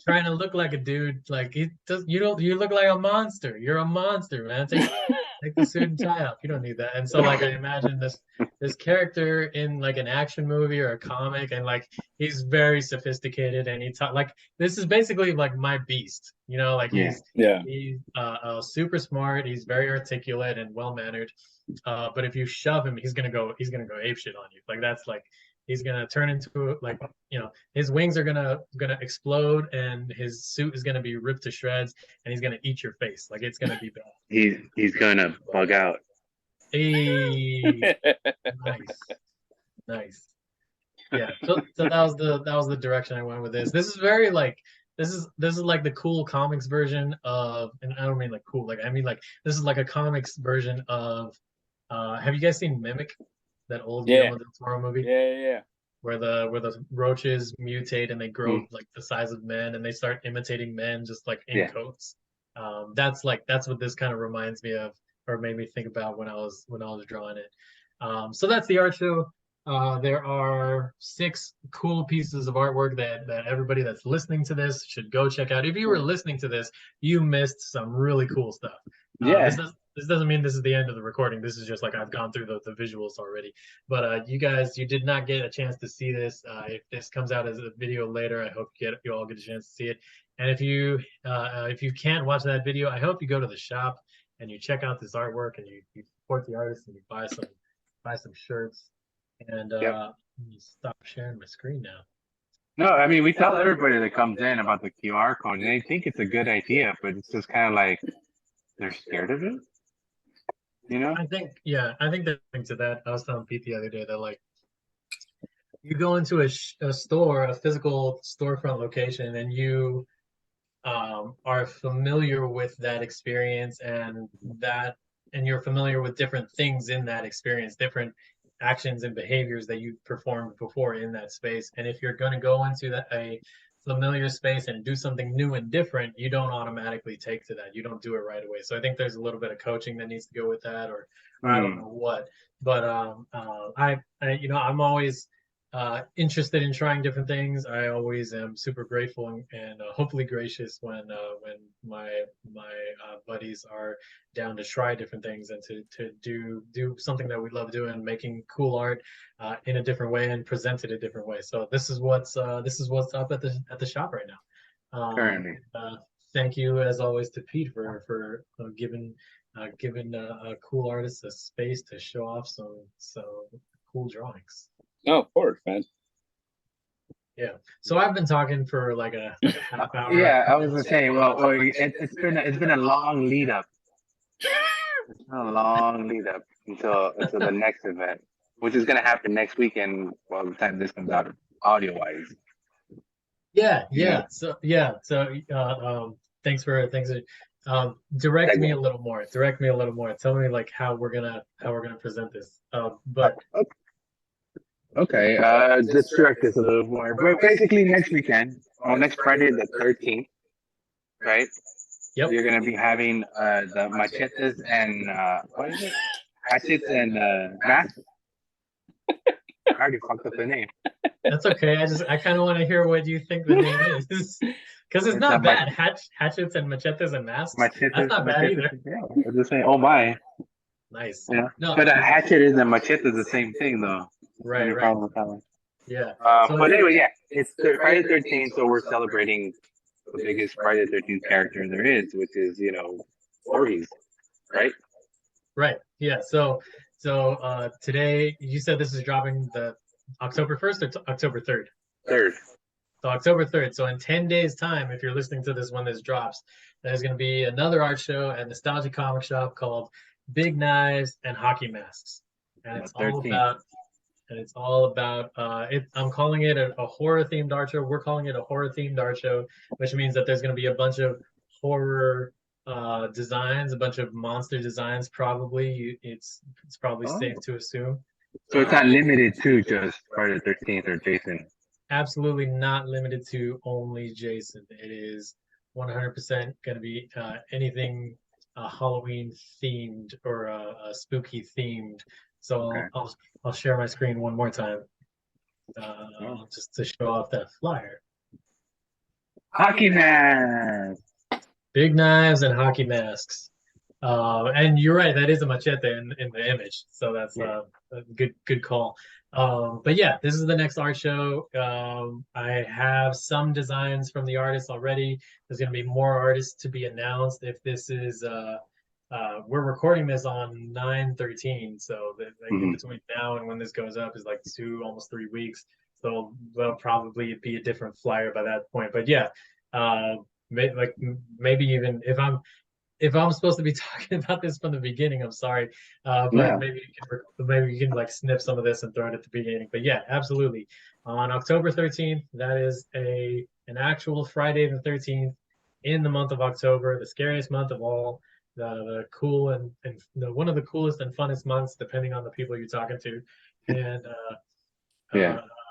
trying to look like a dude? Like you look like a monster. You're a monster, man. Take the suit and tie off. You don't need that. And so like I imagine this character in like an action movie or a comic, and like he's very sophisticated, and like this is basically like my beast. Like he's super smart. He's very articulate and well mannered. But if you shove him, he's gonna go apeshit on you. Like that's like he's gonna turn into like his wings are gonna explode, and his suit is gonna be ripped to shreds, and he's gonna eat your face. Like it's gonna be bad. He's gonna bug out. Hey, nice. Yeah. So that was the direction I went with this. This is very like this is like the cool comics version of, and I don't mean like cool, like I mean like this is like a comics version of Have you guys seen Mimic, that old Yeah. Guillermo del Toro movie? Yeah. Where the roaches mutate and they grow like the size of men and they start imitating men just like in coats. That's what this kind of reminds me of, or made me think about when I was drawing it. So that's the art show. There are 6 cool pieces of artwork that everybody that's listening to this should go check out. If you were listening to this, you missed some really cool stuff. This doesn't mean this is the end of the recording. This is just like I've gone through the visuals already. But you did not get a chance to see this. If this comes out as a video later, I hope you all get a chance to see it. And if you can't watch that video, I hope you go to the shop and you check out this artwork and you support the artist and you buy some shirts. And let me stop sharing my screen now. No, I mean, we tell everybody that comes in about the QR code, and they think it's a good idea, but it's just kind of like they're scared of it. You know? I think there's something to that. I was telling Pete the other day that like you go into a store, a physical storefront location, and you are familiar with that experience and you're familiar with different things in that experience, different actions and behaviors that you performed before in that space. And if you're going to go into a familiar space and do something new and different, you don't automatically take to that. You don't do it right away. So I think there's a little bit of coaching that needs to go with that, or I don't know what. But I'm always interested in trying different things. I always am super grateful and hopefully gracious when my buddies are down to try different things and to do something that we love doing, making cool art in a different way and present it a different way. So this is what's up at the shop right now. Currently. Thank you as always to Pete for giving a cool artist a space to show off some cool drawings. Oh, of course, man. Yeah. So I've been talking for like a half hour. Yeah, I was gonna say, well, it's been a long lead up. It's been a long lead up until the next event, which is gonna happen next weekend. By the time this comes out, audio wise. Yeah. So thanks for direct me a little more. Tell me like how we're gonna present this. Okay, let's direct this a little more. But basically, next weekend, next Friday the 13th, right? Yep. You're gonna be having the machetes and what is it? Hatchets and masks. I already fucked up the name. That's okay. I kind of want to hear what you think the name is, because it's not bad. Hatchets and machetes and masks. Machetes, that's not bad either. Yeah, I was just saying. Oh my. Nice. Yeah. No, but a hatchet and a machete is the same thing, though. Right. Problem with that one. Yeah. But anyway, yeah, it's Friday the 13th, so we're celebrating the biggest Friday the 13th character there is, which is Voorhees, right? Right. Yeah. So today you said this is dropping the October 1st or October 3rd? 3rd. So October 3rd. So in 10 days time, if you're listening to this when this drops, there's going to be another art show at Nostalgia Comic Shop called Big Knives and Hockey Masks. And it's all about I'm calling it a horror themed art show. We're calling it a horror themed art show, which means that there's going to be a bunch of horror designs, a bunch of monster designs. Probably it's probably safe to assume. So it's not limited to just Friday the 13th or Jason. Absolutely not limited to only Jason. It is 100% going to be anything Halloween themed or spooky themed. So okay. I'll share my screen one more time just to show off that flyer. Hockey masks. Big knives and hockey masks. And you're right, that is a machete in the image. So that's a good call. But yeah, this is the next art show. I have some designs from the artists already. There's going to be more artists to be announced. If this is we're recording this on 9/13, so in between now and when this goes up is like almost 3 weeks. So there'll probably be a different flyer by that point. But yeah, maybe even if I'm supposed to be talking about this from the beginning, I'm sorry. But maybe you can like snip some of this and throw it at the beginning. But yeah, absolutely. On October 13th, that is an actual Friday the 13th in the month of October, the scariest month of all. the cool and one of the coolest and funnest months, depending on the people you're talking to, and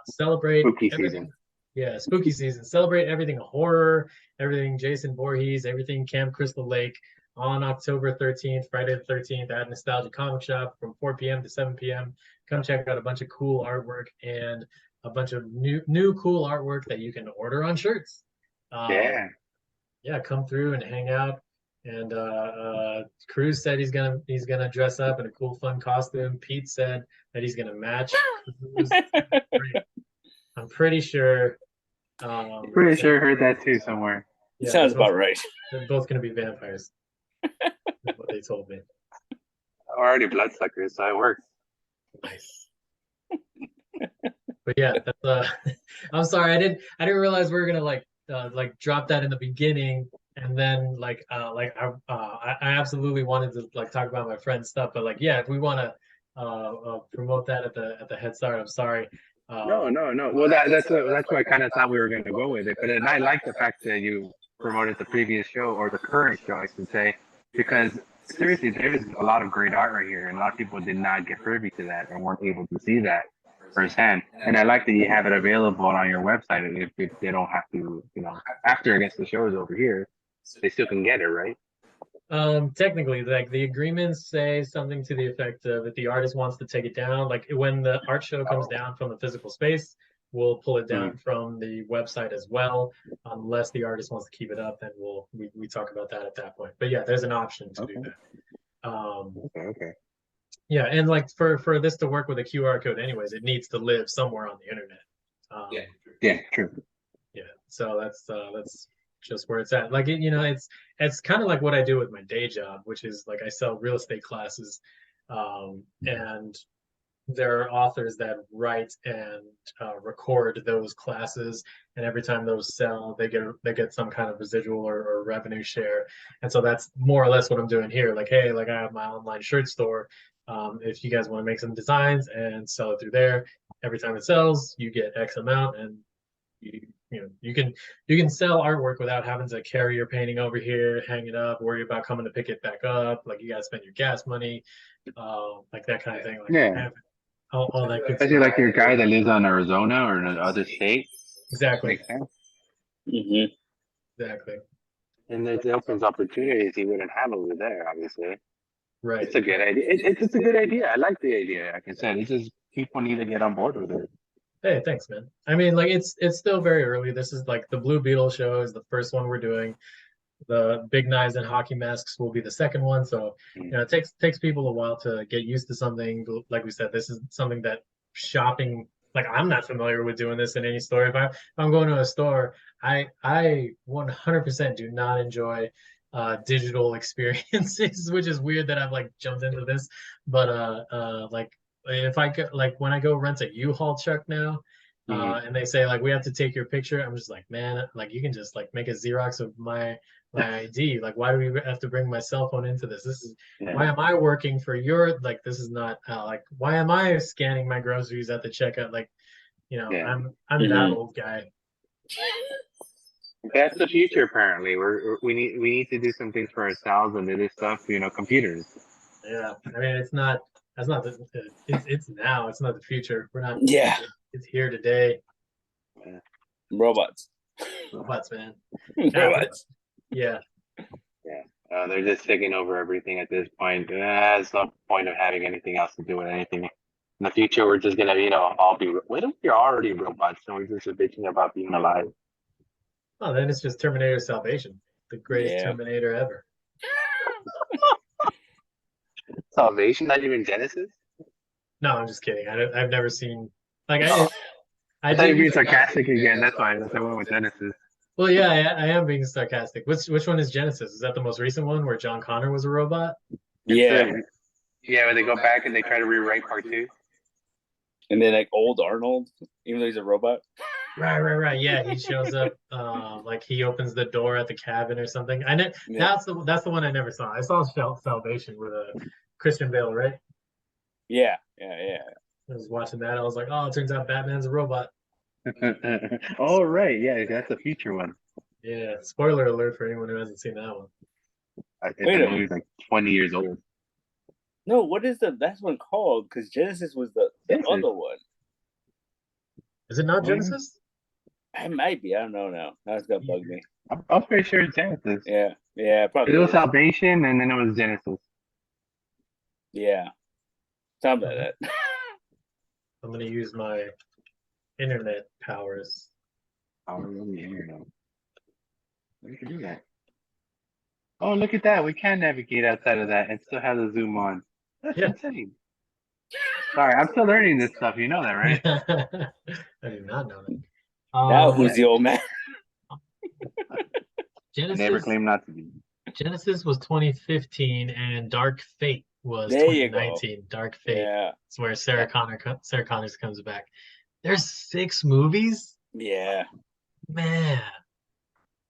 celebrate Spooky everything. season. Yeah, spooky season. Celebrate everything horror, everything Jason Voorhees, everything Camp Crystal Lake on October 13th, Friday the 13th at Nostalgia Comic Shop from 4 p.m. to 7 p.m. Come check out a bunch of cool artwork and a bunch of new cool artwork that you can order on shirts. Yeah, come through and hang out. And Cruz said he's gonna dress up in a cool, fun costume. Pete said that he's gonna match. I'm pretty sure. Pretty sure I heard that too somewhere. Yeah, sounds about right. They're both gonna be vampires. That's what they told me. I'm already bloodsuckers, so it works. Nice. But yeah, that's, I'm sorry, I didn't realize we were gonna like drop that in the beginning, and then I absolutely wanted to like talk about my friend's stuff, but like yeah, if we want to promote that at the head start, I'm sorry. No. Well, that's what I kind of thought we were going to go with it, but then I like the fact that you promoted the previous show, or the current show, I should say, because seriously, there is a lot of great art right here, and a lot of people did not get privy to that and weren't able to see that firsthand. And I like that you have it available on your website. If they don't have to, after I guess the show is over here, they still can get it, right? Technically, like the agreements say something to the effect of if the artist wants to take it down, like when the art show comes down from the physical space, we'll pull it down from the website as well. Unless the artist wants to keep it up, then we talk about that at that point. But yeah, there's an option to do that. Okay. Yeah, and like for this to work with a QR code anyways, it needs to live somewhere on the internet. Yeah, true. Yeah, so that's just where it's at. Like it's kind of like what I do with my day job, which is like I sell real estate classes, and there are authors that write and record those classes, and every time those sell, they get some kind of residual or revenue share. And so that's more or less what I'm doing here. Like, hey, like I have my online shirt store. If you guys want to make some designs and sell it through there, every time it sells, you get X amount, and you can sell artwork without having to carry your painting over here, hang it up, worry about coming to pick it back up. Like you gotta spend your gas money, like that kind of thing. Like, all that good Especially stuff. like your guy that lives on Arizona or in another state. Exactly. Mm-hmm. Exactly. And it opens opportunities he wouldn't have over there, obviously. Right. It's a good idea. It's a good idea. I like the idea. Like I said, it's just people need to get on board with it. Hey, thanks, man. I mean, like it's still very early. This is like the Blue Beetle show is the first one we're doing. The Big Knives and Hockey Masks will be the second one. So, it takes people a while to get used to something. Like we said, this is something that shopping, like I'm not familiar with doing this in any store. If I'm going to a store, I 100% do not enjoy digital experiences, which is weird that I've like jumped into this. But like if I go, like when I go rent a U-Haul truck now, and they say like we have to take your picture, I'm just like, man, like you can just like make a Xerox of my ID. Like, why do we have to bring my cell phone into this? This is why am I working for your, like, this is not like, why am I scanning my groceries at the checkout? Like, I'm that old guy. That's the future. Apparently, we need to do some things for ourselves and do this stuff. Computers. Yeah, I mean, it's not. That's not the. It's now. It's not the future. We're not. Yeah. It's here today. Robots, man. Robots. Yeah. They're just taking over everything at this point. There's no point of having anything else to do with anything. In the future, we're just gonna, all be. What if we're already robots and we're just bitching about being alive? Oh, then it's just Terminator Salvation, the greatest Terminator ever. Salvation, not even Genesis? No, I'm just kidding. I've never seen like I thought you were being sarcastic again. That's why I went with Genesis. Well, yeah, I am being sarcastic. Which one is Genesis? Is that the most recent one where John Connor was a robot? Yeah. Where they go back and they try to rewrite part 2. And then like old Arnold, even though he's a robot. Right. Yeah, he shows up. Like he opens the door at the cabin or something. That's the one I never saw. I saw Salvation with Christian Bale, right? Yeah. I was watching that. I was like, oh, it turns out Batman's a robot. Oh, right. Yeah, that's a future one. Yeah. Spoiler alert for anyone who hasn't seen that one. Wait the a movie's like 20 years old. No, what is the last one called? Because Genesis was the other one. Is it not Genesis? I might be. I don't know now. Now it's gonna bug me. I'm pretty sure it's Genesis. Yeah, probably. It was is. Salvation, and then it was Genesis. Yeah, something like that. I'm gonna use my internet powers. Oh, really? Internet. We can do that. Oh, look at that. We can navigate outside of that and still have the zoom on. That's insane. Sorry, I'm still learning this stuff. You know that, right? I did not know that. Now who's the old man? Genesis, I never claimed not to be. Genesis was 2015 and Dark Fate was There you 2019. go. Dark Fate. Yeah. It's where Sarah Connors comes back. There's 6 movies? Yeah. Man.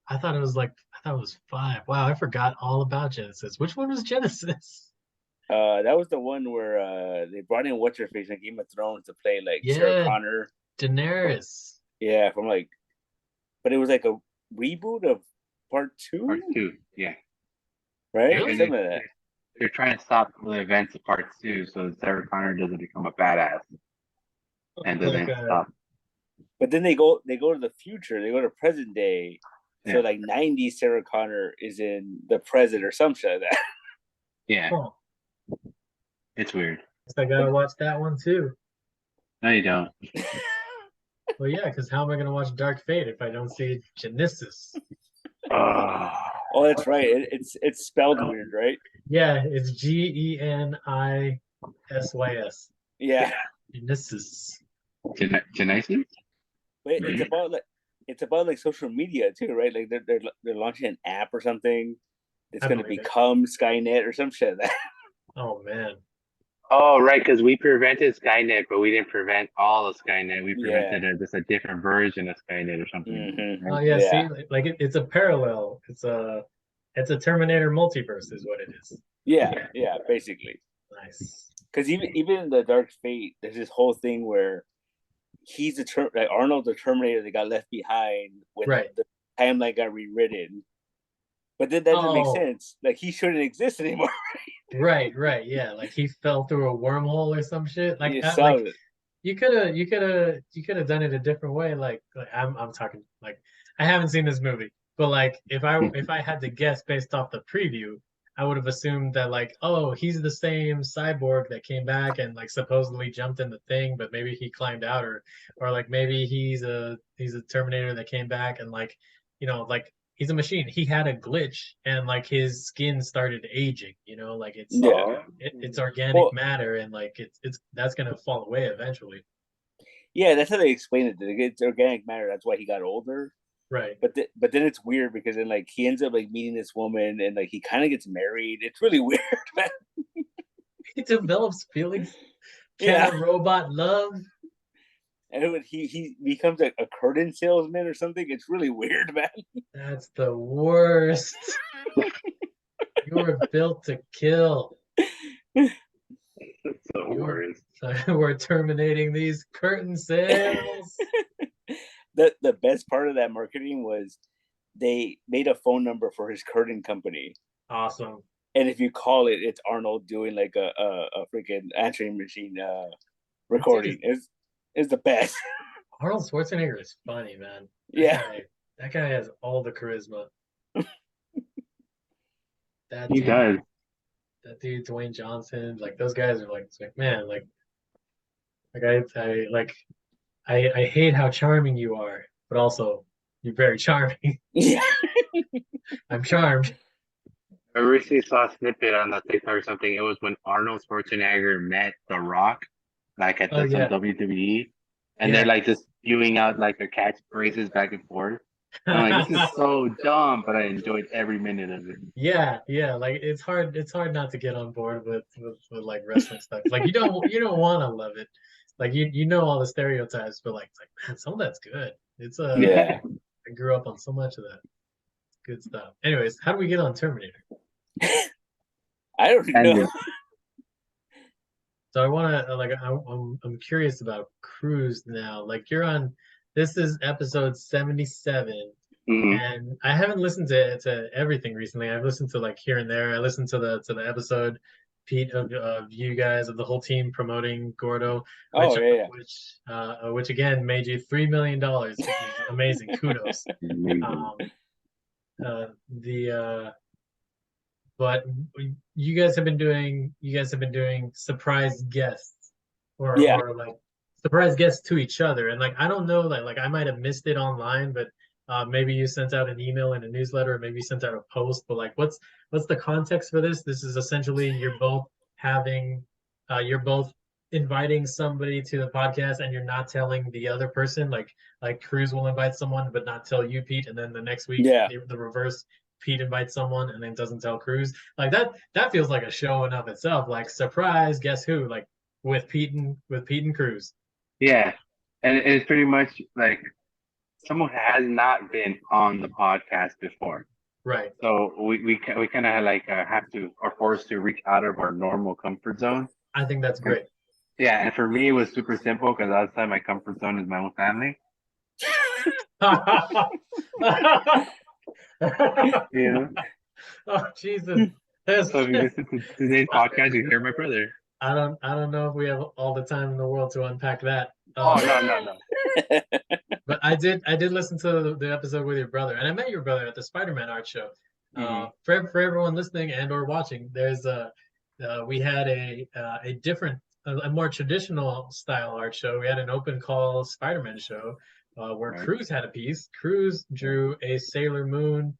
I thought it was 5. Wow, I forgot all about Genesis. Which one was Genesis? That was the one where they brought in what's her face in Game of Thrones to play like Yeah, Sarah Connor. Daenerys. Yeah, but it was like a reboot of part 2. Part 2, yeah. Right? Really? Something like that. They're trying to stop the events of part 2 so Sarah Connor doesn't become a badass and doesn't stop. But then they go to the future. They go to present day. So Yeah. like 90s Sarah Connor is in the present or some shit like that. Yeah. Huh. It's weird. I gotta watch that one too. No, you don't. Well, yeah, because how am I gonna watch Dark Fate if I don't see Genesis? Oh, that's right. It's spelled weird, right? Yeah, it's Genisys. Yeah. Genesis. Genesis? But it's about like social media too, right? Like they're launching an app or something. It's gonna become Skynet or some shit like that. Oh man. Oh, right, because we prevented Skynet, but we didn't prevent all of Skynet. We prevented just a different version of Skynet or something. Mm-hmm. Right? Oh yeah, see, like it's a parallel. It's a Terminator multiverse, is what it is. Yeah, basically. Nice. Because even in the Dark Fate, there's this whole thing where he's like Arnold the Terminator that got left behind when the timeline got rewritten. But then that doesn't make sense. Like he shouldn't exist anymore. Right, yeah. Like he fell through a wormhole or some shit. Like that, like you could have done it a different way. Like I'm talking like I haven't seen this movie, but like if I had to guess based off the preview, I would have assumed that like, oh, he's the same cyborg that came back and like supposedly jumped in the thing, but maybe he climbed out or like maybe he's a Terminator that came back and like, like he's a machine. He had a glitch and like his skin started aging, like it's organic matter and like it's that's gonna fall away eventually. Yeah, that's how they explain it. It's organic matter. That's why he got older. Right. But then it's weird because then like he ends up like meeting this woman and like he kind of gets married. It's really weird, man. He develops feelings. Can a robot love? And when he becomes a curtain salesman or something, it's really weird, man. That's the worst. You were built to kill. That's the worst. We're terminating these curtain sales. The best part of that marketing was they made a phone number for his curtain company. Awesome. And if you call it, it's Arnold doing like a freaking answering machine recording. Is the best. Arnold Schwarzenegger is funny, man. That guy has all the charisma. He does. That dude, Dwayne Johnson, like those guys are like, it's like man, like I hate how charming you are, but also you're very charming. Yeah. I'm charmed. I recently saw a snippet on the TikTok or something. It was when Arnold Schwarzenegger met The Rock, like at some WWE, and they're like just spewing out like their catchphrases back and forth. I'm like, this is so dumb, but I enjoyed every minute of it. Yeah, like it's hard not to get on board with like wrestling stuff. Like you don't want to love it. Like you know all the stereotypes, but like man, some of that's good. It's I grew up on so much of that. Good stuff. Anyways, how do we get on Terminator? I don't know. So I want to like I'm curious about Cruise now. Like you're on. This is episode 77. And I haven't listened to everything recently. I've listened to like here and there. I listened to the episode, Pete, of you guys, of the whole team promoting Gordo, which again made you $3 million. Amazing, kudos. But you guys have been doing surprise guests or like surprise guests to each other, and like I don't know, like I might have missed it online, but maybe you sent out an email and a newsletter, or maybe you sent out a post. But like, what's the context for this? This is essentially you're both inviting somebody to the podcast, and you're not telling the other person. Like Cruz will invite someone, but not tell you, Pete, and then the next week, the reverse. Pete invites someone and then doesn't tell Cruz. Like that feels like a show in of itself. Like surprise, guess who? Like with Pete and Cruz. Yeah, and it's pretty much like someone has not been on the podcast before, right? So we kind of like have to or forced to reach out of our normal comfort zone. I think that's great. Yeah, and for me it was super simple because outside my comfort zone is my own family. Yeah. Oh Jesus! So if you listen to today's podcast, you hear my brother. I don't know if we have all the time in the world to unpack that. No. But I did listen to the episode with your brother, and I met your brother at the Spider-Man art show. For everyone listening and or watching, there's we had a different, a more traditional style art show. We had an open call Spider-Man show. Where Cruz had a piece. Cruz drew a Sailor Moon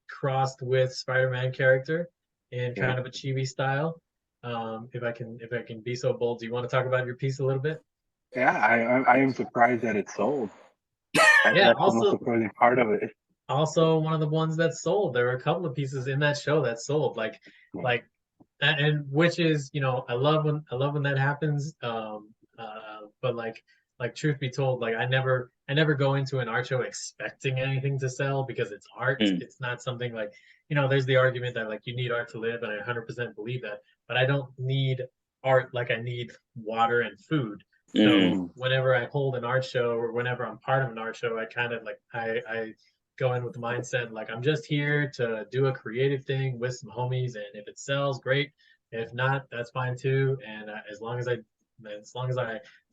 crossed with Spider-Man character in kind of a chibi style. If I can be so bold, do you want to talk about your piece a little bit? Yeah, I am surprised that it sold. That's also the most surprising part of it. Also, one of the ones that sold. There were a couple of pieces in that show that sold. And which is, I love when that happens. But like truth be told, like I never go into an art show expecting anything to sell because it's art. It's not something like, there's the argument that like you need art to live, and I 100% believe that, but I don't need art like I need water and food. So whenever I hold an art show or whenever I'm part of an art show, I kind of like I go in with the mindset like I'm just here to do a creative thing with some homies, and if it sells, great. If not, that's fine too. And as long as I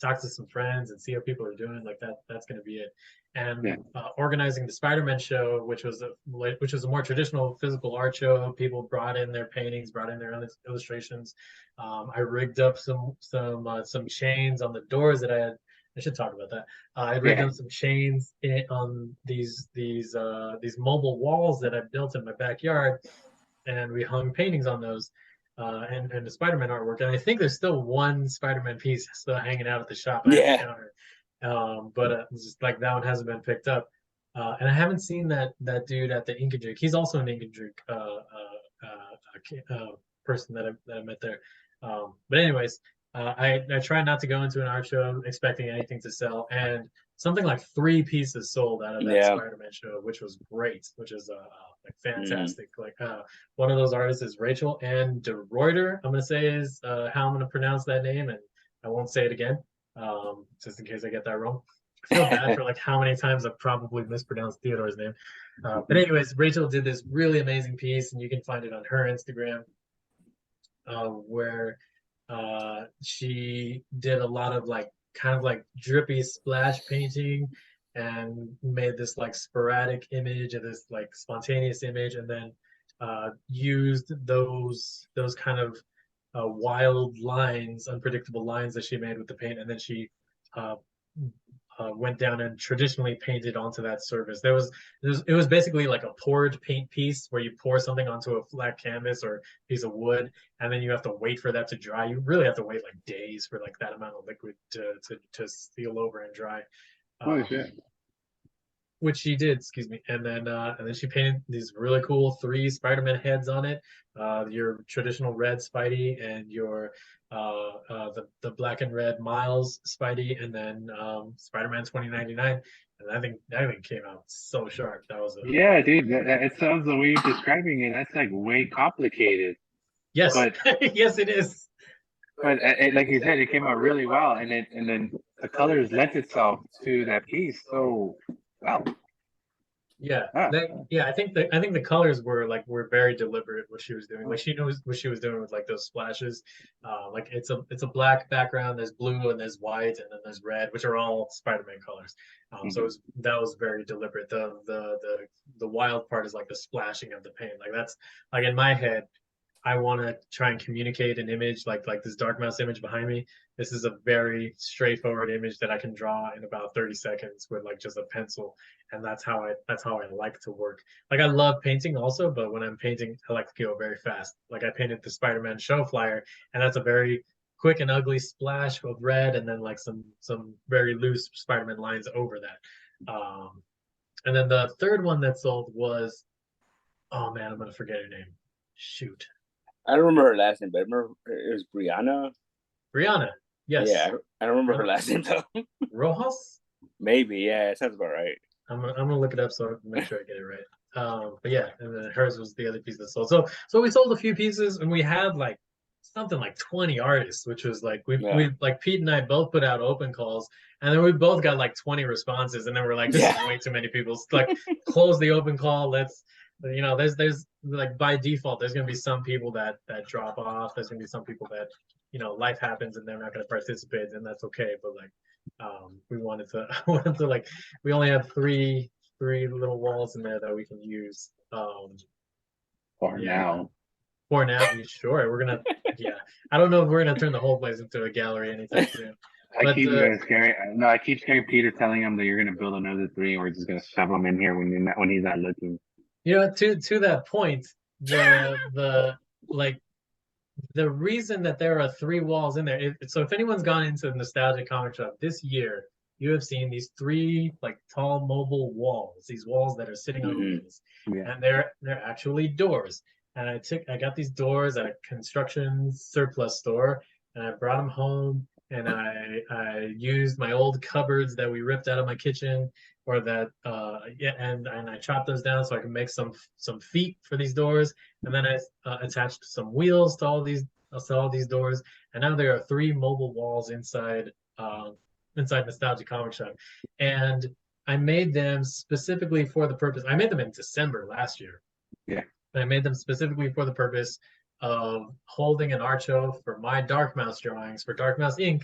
talk to some friends and see how people are doing, like that's going to be it. And organizing the Spider-Man show, which was a more traditional physical art show, people brought in their paintings, brought in their illustrations. I rigged up some chains on the doors that I should talk about that. I rigged up some chains on these mobile walls that I built in my backyard, and we hung paintings on those. And the Spider-Man artwork, and I think there's still one Spider-Man piece still hanging out at the shop. But just like that one hasn't been picked up, and I haven't seen that dude at the Ink and Drink. He's also an Ink and Drink person that I met there. But anyways, I try not to go into an art show expecting anything to sell, and something like 3 pieces sold out of that Spider-Man show, which was great, which is like fantastic. Like one of those artists is Rachel Ann de Ruyter, I'm gonna say is how I'm gonna pronounce that name, and I won't say it again, just in case I get that wrong. I feel bad for like how many times I've probably mispronounced Theodore's name. But anyways, Rachel did this really amazing piece, and you can find it on her Instagram, where she did a lot of like kind of like drippy splash painting and made this like sporadic image of this like spontaneous image, and then used those kind of wild lines, unpredictable lines that she made with the paint, and then she went down and traditionally painted onto that surface. It was basically like a poured paint piece where you pour something onto a flat canvas or piece of wood, and then you have to wait for that to dry. You really have to wait like days for like that amount of liquid to seal over and dry. Which she did, excuse me, and then she painted these really cool 3 Spider-Man heads on it. Your traditional red Spidey, and your the black and red Miles Spidey, and then Spider-Man 2099. And I think that thing came out so sharp. That was dude. It sounds the way you're describing it. That's like way complicated. Yes, but yes, it is. But like you said, it came out really well, and then the colors lent itself to that piece so Wow. Yeah, yeah. I think the colors were very deliberate what she was doing. Like she knows what she was doing with like those splashes. Like it's a black background. There's blue and there's white and then there's red, which are all Spider-Man colors. So that was very deliberate. The wild part is like the splashing of the paint. Like that's like in my head. I want to try and communicate an image like this dark mouse image behind me. This is a very straightforward image that I can draw in about 30 seconds with like just a pencil, and that's how I like to work. Like I love painting also, but when I'm painting, I like to go very fast. Like I painted the Spider-Man show flyer, and that's a very quick and ugly splash of red, and then like some very loose Spider-Man lines over that. And then the third one that sold was, oh man, I'm gonna forget her name. Shoot. I don't remember her last name, but I remember it was Brianna. Brianna, yes. Yeah, I don't remember her last name though. Rojas? Maybe, yeah, it sounds about right. I'm gonna look it up so I can make sure I get it right. But yeah, and then hers was the other piece that sold. So we sold a few pieces, and we had like something like 20 artists, which was like we like Pete and I both put out open calls, and then we both got like 20 responses, and then we're like, this is way too many people. Like, close the open call. Let's, you know, there's like by default, there's gonna be some people that drop off. There's gonna be some people that, you know, life happens and they're not gonna participate, and that's okay. But like, we wanted to like, we only have three little walls in there that we can use. For now. For now, sure. We're gonna, I don't know if we're gonna turn the whole place into a gallery anytime soon. I keep scaring Peter, telling him that you're gonna build another 3, and we're just gonna shove him in here when he's not looking. You know, to that point, the reason that there are 3 walls in there. So if anyone's gone into the Nostalgic Comic Shop this year, you have seen these 3 like tall mobile walls. These walls that are sitting on wheels, and they're actually doors. And I got these doors at a construction surplus store, and I brought them home, and I used my old cupboards that we ripped out of my kitchen, or that and I chopped those down so I can make some feet for these doors, and then I attached some wheels to all these doors, and now there are 3 mobile walls inside Nostalgic Comic Shop, and I made them specifically for the purpose. I made them in December last year. Yeah. I made them specifically for the purpose of holding an art show for my Dark Mouse drawings for Dark Mouse Inc.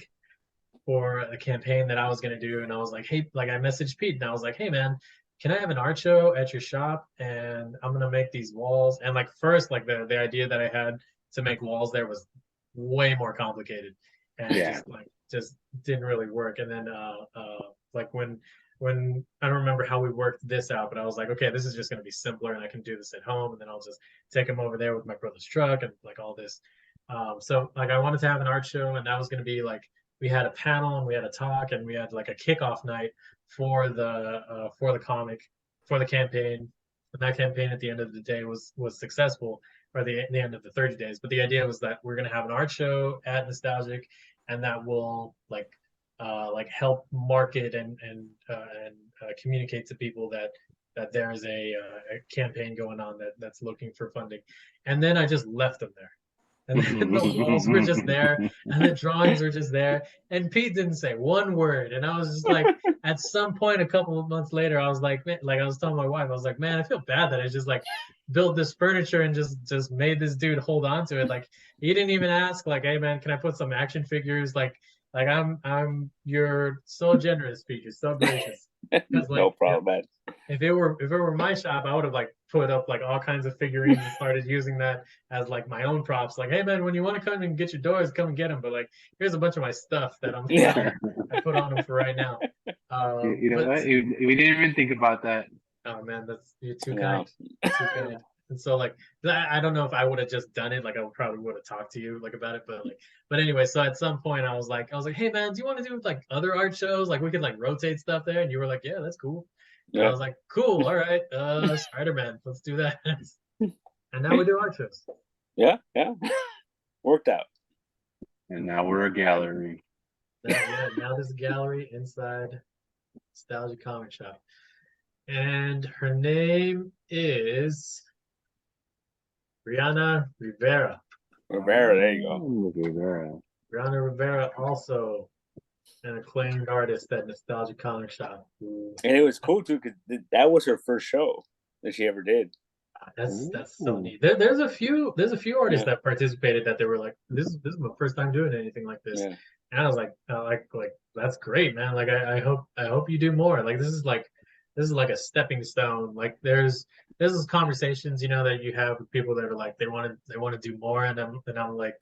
for a campaign that I was going to do. And I was like, hey, like I messaged Pete and I was like, hey man, can I have an art show at your shop? And I'm going to make these walls. And like first, like the idea that I had to make walls there was way more complicated. And just didn't really work. And then like when I don't remember how we worked this out, but I was like, okay, this is just going to be simpler and I can do this at home, and then I'll just take him over there with my brother's truck and like all this. So like I wanted to have an art show, and that was going to be like, we had a panel and we had a talk and we had like a kickoff night for the comic, for the campaign. And that campaign at the end of the day was successful, or the end of the 30 days. But the idea was that we're going to have an art show at Nostalgic, and that will like help market and communicate to people that there is a campaign going on that's looking for funding. And then I just left them there. And the walls were just there, and the drawings were just there. And Pete didn't say one word. And I was just like, at some point, a couple of months later, I was like, man, like I was telling my wife, I was like, man, I feel bad that I just like built this furniture and just made this dude hold on to it. Like he didn't even ask, like, hey man, can I put some action figures? Like I'm you're so generous, Pete. You're so gracious. Like, no problem, man. If it were my shop, I would have like put up like all kinds of figurines and started using that as like my own props. Like, hey man, when you want to come and get your doors, come and get them. But like, here's a bunch of my stuff that I put on them for right now. You know what? We didn't even think about that. Oh man, you're too kind. Too kind. And so like I don't know if I would have just done it. Like I probably would have talked to you like about it, but anyway. So at some point I was like, hey man, do you want to do like other art shows? Like we could like rotate stuff there. And you were like, yeah, that's cool. And I was like, cool, all right, Spider-Man, let's do that. And now we do art shows. Yeah, worked out. And now we're a gallery. Now there's a gallery inside Nostalgic Comic Shop, and her name is Brianna Rivera. Rivera, there you go. Rivera. Brianna Rivera also an acclaimed artist at Nostalgic Comic Shop. And it was cool too, because that was her first show that she ever did. That's so neat. There's a few artists that participated that they were like, this is my first time doing anything like this. Yeah. And I was like that's great, man. Like I hope you do more. Like this is like a stepping stone. Like there's those conversations, you know, that you have with people that are like they want to do more, and I'm like,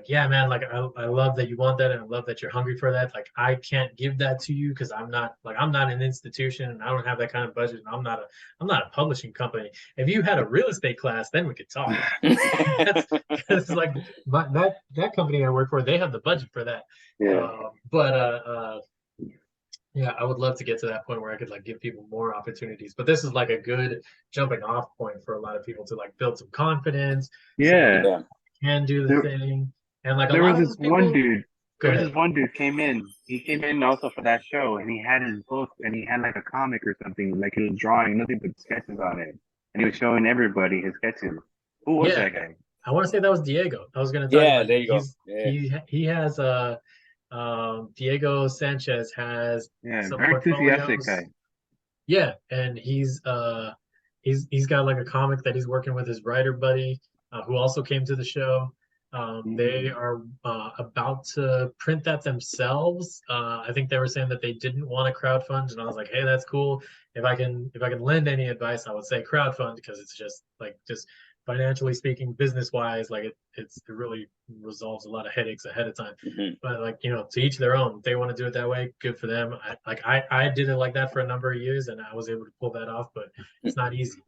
yeah, man, like I love that you want that, and I love that you're hungry for that. Like I can't give that to you because I'm not an institution, and I don't have that kind of budget, and I'm not a publishing company. If you had a real estate class, then we could talk. That's like that company I work for, they have the budget for that. Yeah. Yeah, I would love to get to that point where I could like give people more opportunities. But this is like a good jumping off point for a lot of people to like build some confidence. Yeah. Can do the thing. And like there a lot was of this people, one dude. Go There was ahead. this one dude came in. He came in also for that show, and he had his book, and he had like a comic or something, like he was drawing nothing but sketches on it, and he was showing everybody his sketches. Who was that guy? I want to say that was Diego. I was going to tell you. There you go. He has Diego Sanchez has some very enthusiastic guy. Yeah, and he's got like a comic that he's working with his writer buddy, who also came to the show. They are about to print that themselves. I think they were saying that they didn't want to crowdfund, and I was like, hey, that's cool. If I can lend any advice, I would say crowdfund, because it's just financially speaking, business wise, like it really resolves a lot of headaches ahead of time. But like, you know, to each their own. If they want to do it that way, good for them. I did it like that for a number of years, and I was able to pull that off, but it's not easy.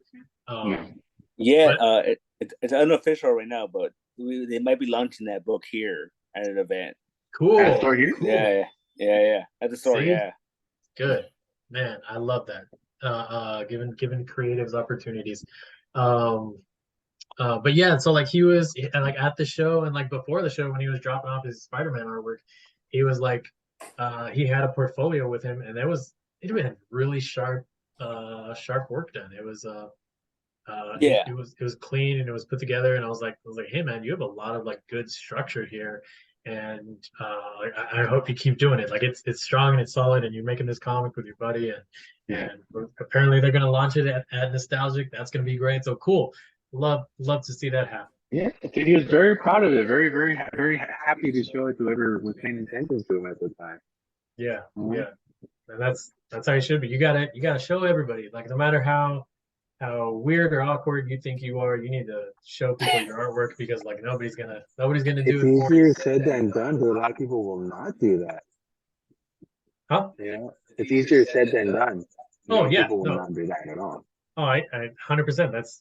It's unofficial right now, but they might be launching that book here at an event. Cool. At the store here? Cool. Yeah. At the store, yeah. Good. Man, I love that. Giving creatives opportunities. But yeah, so like he was like at the show, and like before the show when he was dropping off his Spider-Man artwork, he was like he had a portfolio with him, and it had really sharp work done. It was it was clean and it was put together, and I was like, hey man, you have a lot of like good structure here, and I hope you keep doing it. Like it's strong and it's solid, and you're making this comic with your buddy, and apparently they're gonna launch it at Nostalgic. That's gonna be great. So cool. Love to see that happen. Yeah, he was very proud of it. Very, very, very happy to show it to whoever was paying attention to him at the time. Yeah, yeah, and that's how you should be. You gotta show everybody. Like no matter how weird or awkward you think you are, you need to show people your artwork, because like nobody's gonna do it. It's easier said than done, but a lot of people will not do that. Huh? Yeah, it's easier said than done. People will not do that at all. Oh, I 100%.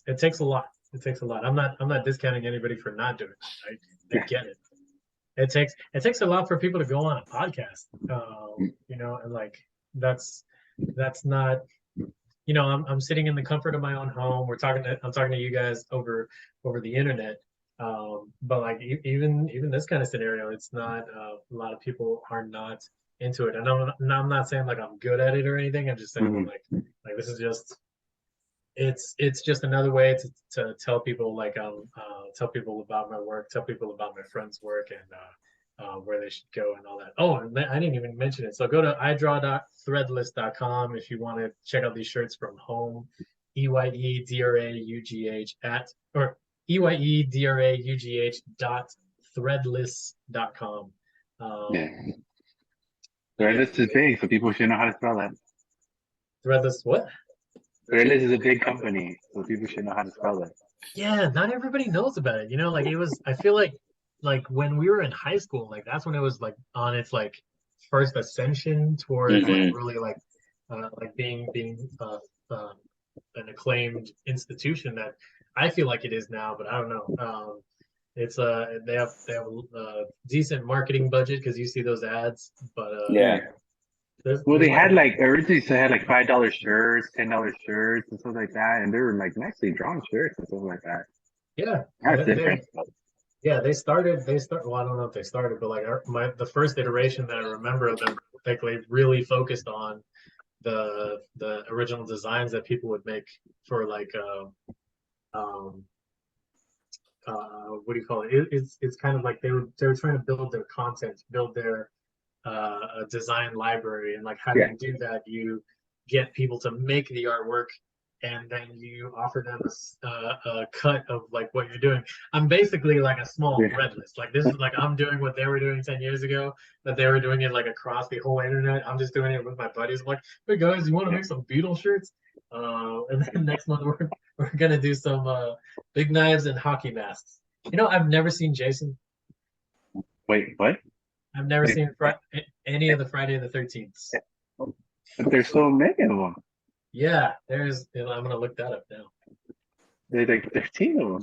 It takes a lot. It takes a lot. I'm not discounting anybody for not doing it. I get it. It takes a lot for people to go on a podcast. You know, and like that's not, you know, I'm sitting in the comfort of my own home. I'm talking to you guys over the internet. But like even this kind of scenario, it's not a lot of people are not into it. And I'm not saying like I'm good at it or anything. I'm just saying like this is just it's just another way to tell people tell people about my work, tell people about my friends' work, and where they should go and all that. Oh, and I didn't even mention it. So go to idraw.threadless.com if you want to check out these shirts from home. EYEDRAUGH.threadless.com. Threadless is big, so people should know how to spell that. Threadless what? Threadless is a big company, so people should know how to spell it. Yeah, not everybody knows about it. You know, like I feel like when we were in high school, like that's when it was like on its like first ascension towards like really like being an acclaimed institution that I feel like it is now, but I don't know. It's they have a decent marketing budget because you see those ads, but they had like originally they had like $5 shirts, $10 shirts, and stuff like that, and they were like nicely drawn shirts and stuff like that. Yeah, that's different. They started. Well, I don't know if they started, but like the first iteration that I remember of them, like they really focused on the original designs that people would make for like what do you call it? It's kind of like they were trying to build their content, build their a design library, and like how do you do that? You get people to make the artwork, and then you offer them a cut of like what you're doing. I'm basically like a small thread list. Like this is like I'm doing what they were doing 10 years ago, that they were doing it like across the whole internet. I'm just doing it with my buddies. I'm like, hey guys, you want to make some Beetle shirts? And then next month we're gonna do some big knives and hockey masks. You know, I've never seen Jason. Wait, what? I've never seen any of the Friday the 13th. But there's so many of them. Yeah, there's. I'm gonna look that up now. There's like 13 of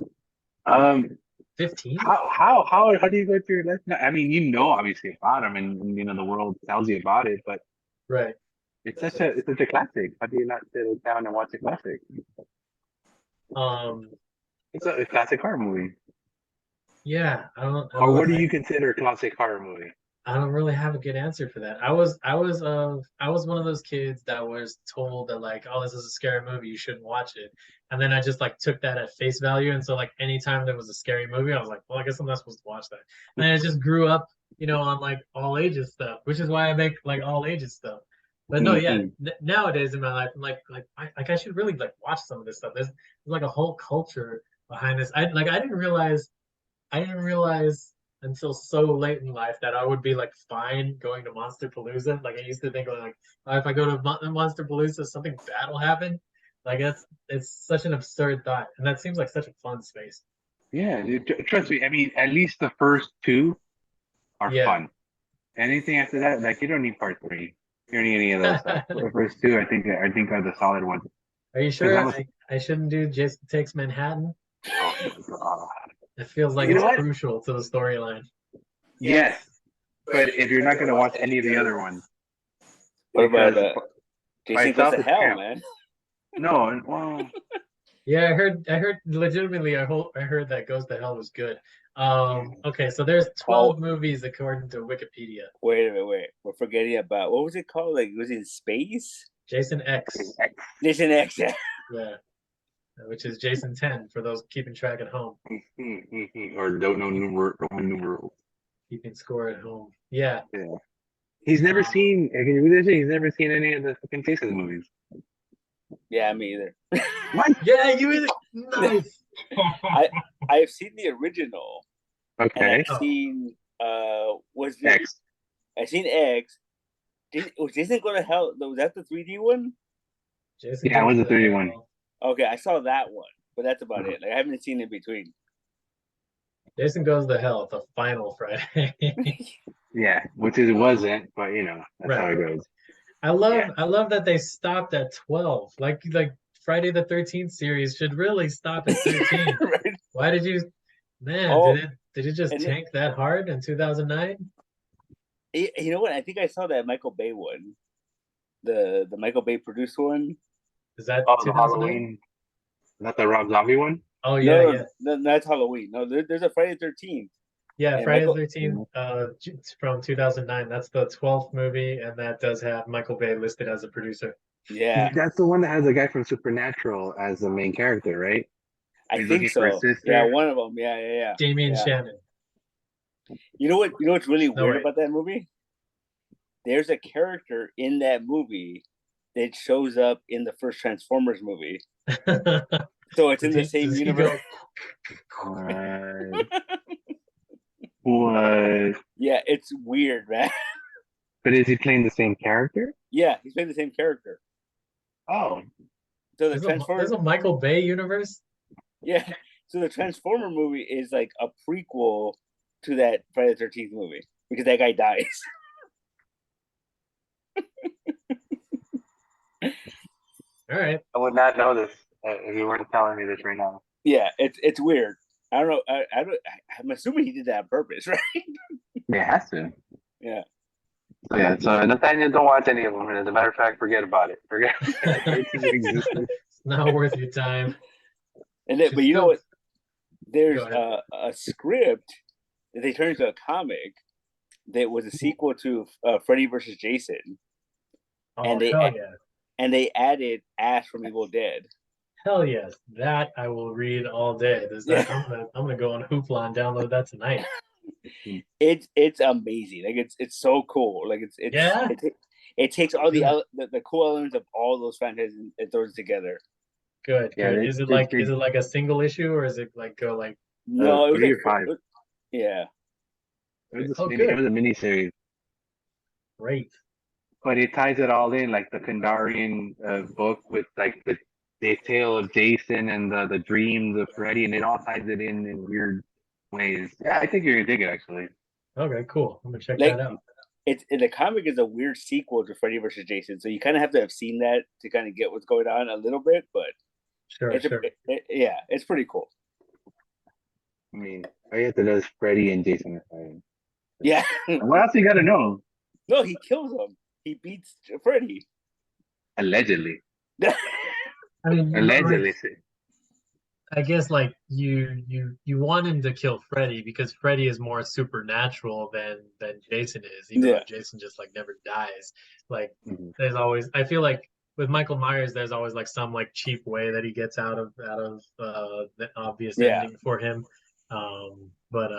them. 15? How do you go through your life now? I mean, you know, obviously about them, and you know the world tells you about it, but right, it's such a classic. How do you not sit down and watch a classic? It's a classic horror movie. Yeah, Or what do you consider a classic horror movie? I don't really have a good answer for that. I was one of those kids that was told that like, oh, this is a scary movie, you shouldn't watch it. And then I just like took that at face value. And so like anytime there was a scary movie, I was like, well, I guess I'm not supposed to watch that. And I just grew up, you know, on like all ages stuff, which is why I make like all ages stuff. But no, yeah, nowadays in my life, I'm like I should really like watch some of this stuff. There's like a whole culture behind this. I didn't realize until so late in life that I would be like fine going to Monster Palooza. Like I used to think like, oh, if I go to Monster Palooza, something bad will happen. Like it's such an absurd thought, and that seems like such a fun space. Yeah, dude, trust me. I mean, at least the first two are fun. Anything after that, like you don't need part three. You don't need any of those stuff. The first two, I think are the solid ones. Are you sure I shouldn't do Jason Takes Manhattan? Oh, it feels like it's crucial to the storyline. Yes, but if you're not going to watch any of the other ones, what about Jason Goes to Hell, man? No, well, yeah, I heard legitimately. I heard that Goes to Hell was good. Okay, so there's 12 movies according to Wikipedia. Wait a minute, we're forgetting about what was it called? Like, was it in space? Jason X. Jason X, yeah. Yeah. Which is Jason 10 for those keeping track at home. Or don't know numerals. Keeping score at home. Yeah. Yeah. He's never seen. He's never seen any of the fucking Jason movies. Yeah, me either. What? Yeah, you either. Nice. I've seen the original. Okay. I've seen X. I've seen X. Was Jason Go to Hell? Was that the 3D one? Jason it was the 3D one. Okay, I saw that one, but that's about it. Like I haven't seen in between. Jason Goes to Hell, the final Friday. Yeah, which it wasn't, but you know that's how it goes. I love that they stopped at 12. Like Friday the 13th series should really stop at 13. Right? Why did you, man? Did it just tank that hard in 2009? You know what? I think I saw that Michael Bay one, the Michael Bay produced one. Is that the Halloween? Not the Rob Zombie one? Oh yeah, no, that's Halloween. No, there's a Friday the 13th. Yeah, Friday the 13th from 2009. That's the 12th movie, and that does have Michael Bay listed as a producer. Yeah, that's the one that has the guy from Supernatural as the main character, right? I think so. Yeah, one of them. Yeah. Damien Shannon. You know what's really weird about that movie? There's a character in that movie that shows up in the first Transformers movie. So it's in the same universe. What? Yeah, it's weird, man. But is he playing the same character? Yeah, he's playing the same character. Oh. So there's a Michael Bay universe? Yeah. So the Transformer movie is like a prequel to that Friday the 13th movie because that guy dies. All right. I would not know this if you weren't telling me this right now. Yeah, it's weird. I don't know. I'm assuming he did that on purpose, right? Yeah, it has to. Yeah. So Nathaniel, don't watch any of them. And as a matter of fact, forget about it. Forget it's not worth your time. But you know what? There's a script that they turned into a comic that was a sequel to Freddy vs. Jason. Oh, and they added Ash from Evil Dead. Hell yes, that I will read all day. I'm gonna go on Hoopla and download that tonight. It's amazing. Like it's so cool. Like it takes all the cool elements of all those franchises and throws it together. Good. Yeah, Is it like a single issue, or is it like go like? No, it was 3 like or 5. Yeah. It was a mini series. Great. But it ties it all in, like the Kandarian book with like the tale of Jason and the dreams of Freddy, and it all ties it in weird ways. Yeah, I think you're gonna dig it actually. Okay, cool. I'm gonna check that out. It's the comic is a weird sequel to Freddy vs. Jason, so you kind of have to have seen that to kind of get what's going on a little bit. But it's pretty cool. I mean, all you have to know is Freddy and Jason are fighting. Yeah. What else you gotta know? No, he kills him. He beats Freddy. Allegedly. I mean, allegedly. I guess like you want him to kill Freddy because Freddy is more supernatural than Jason is, even though Jason just like never dies. Like there's always, I feel like with Michael Myers, there's always like some like cheap way that he gets out of the obvious ending for him. But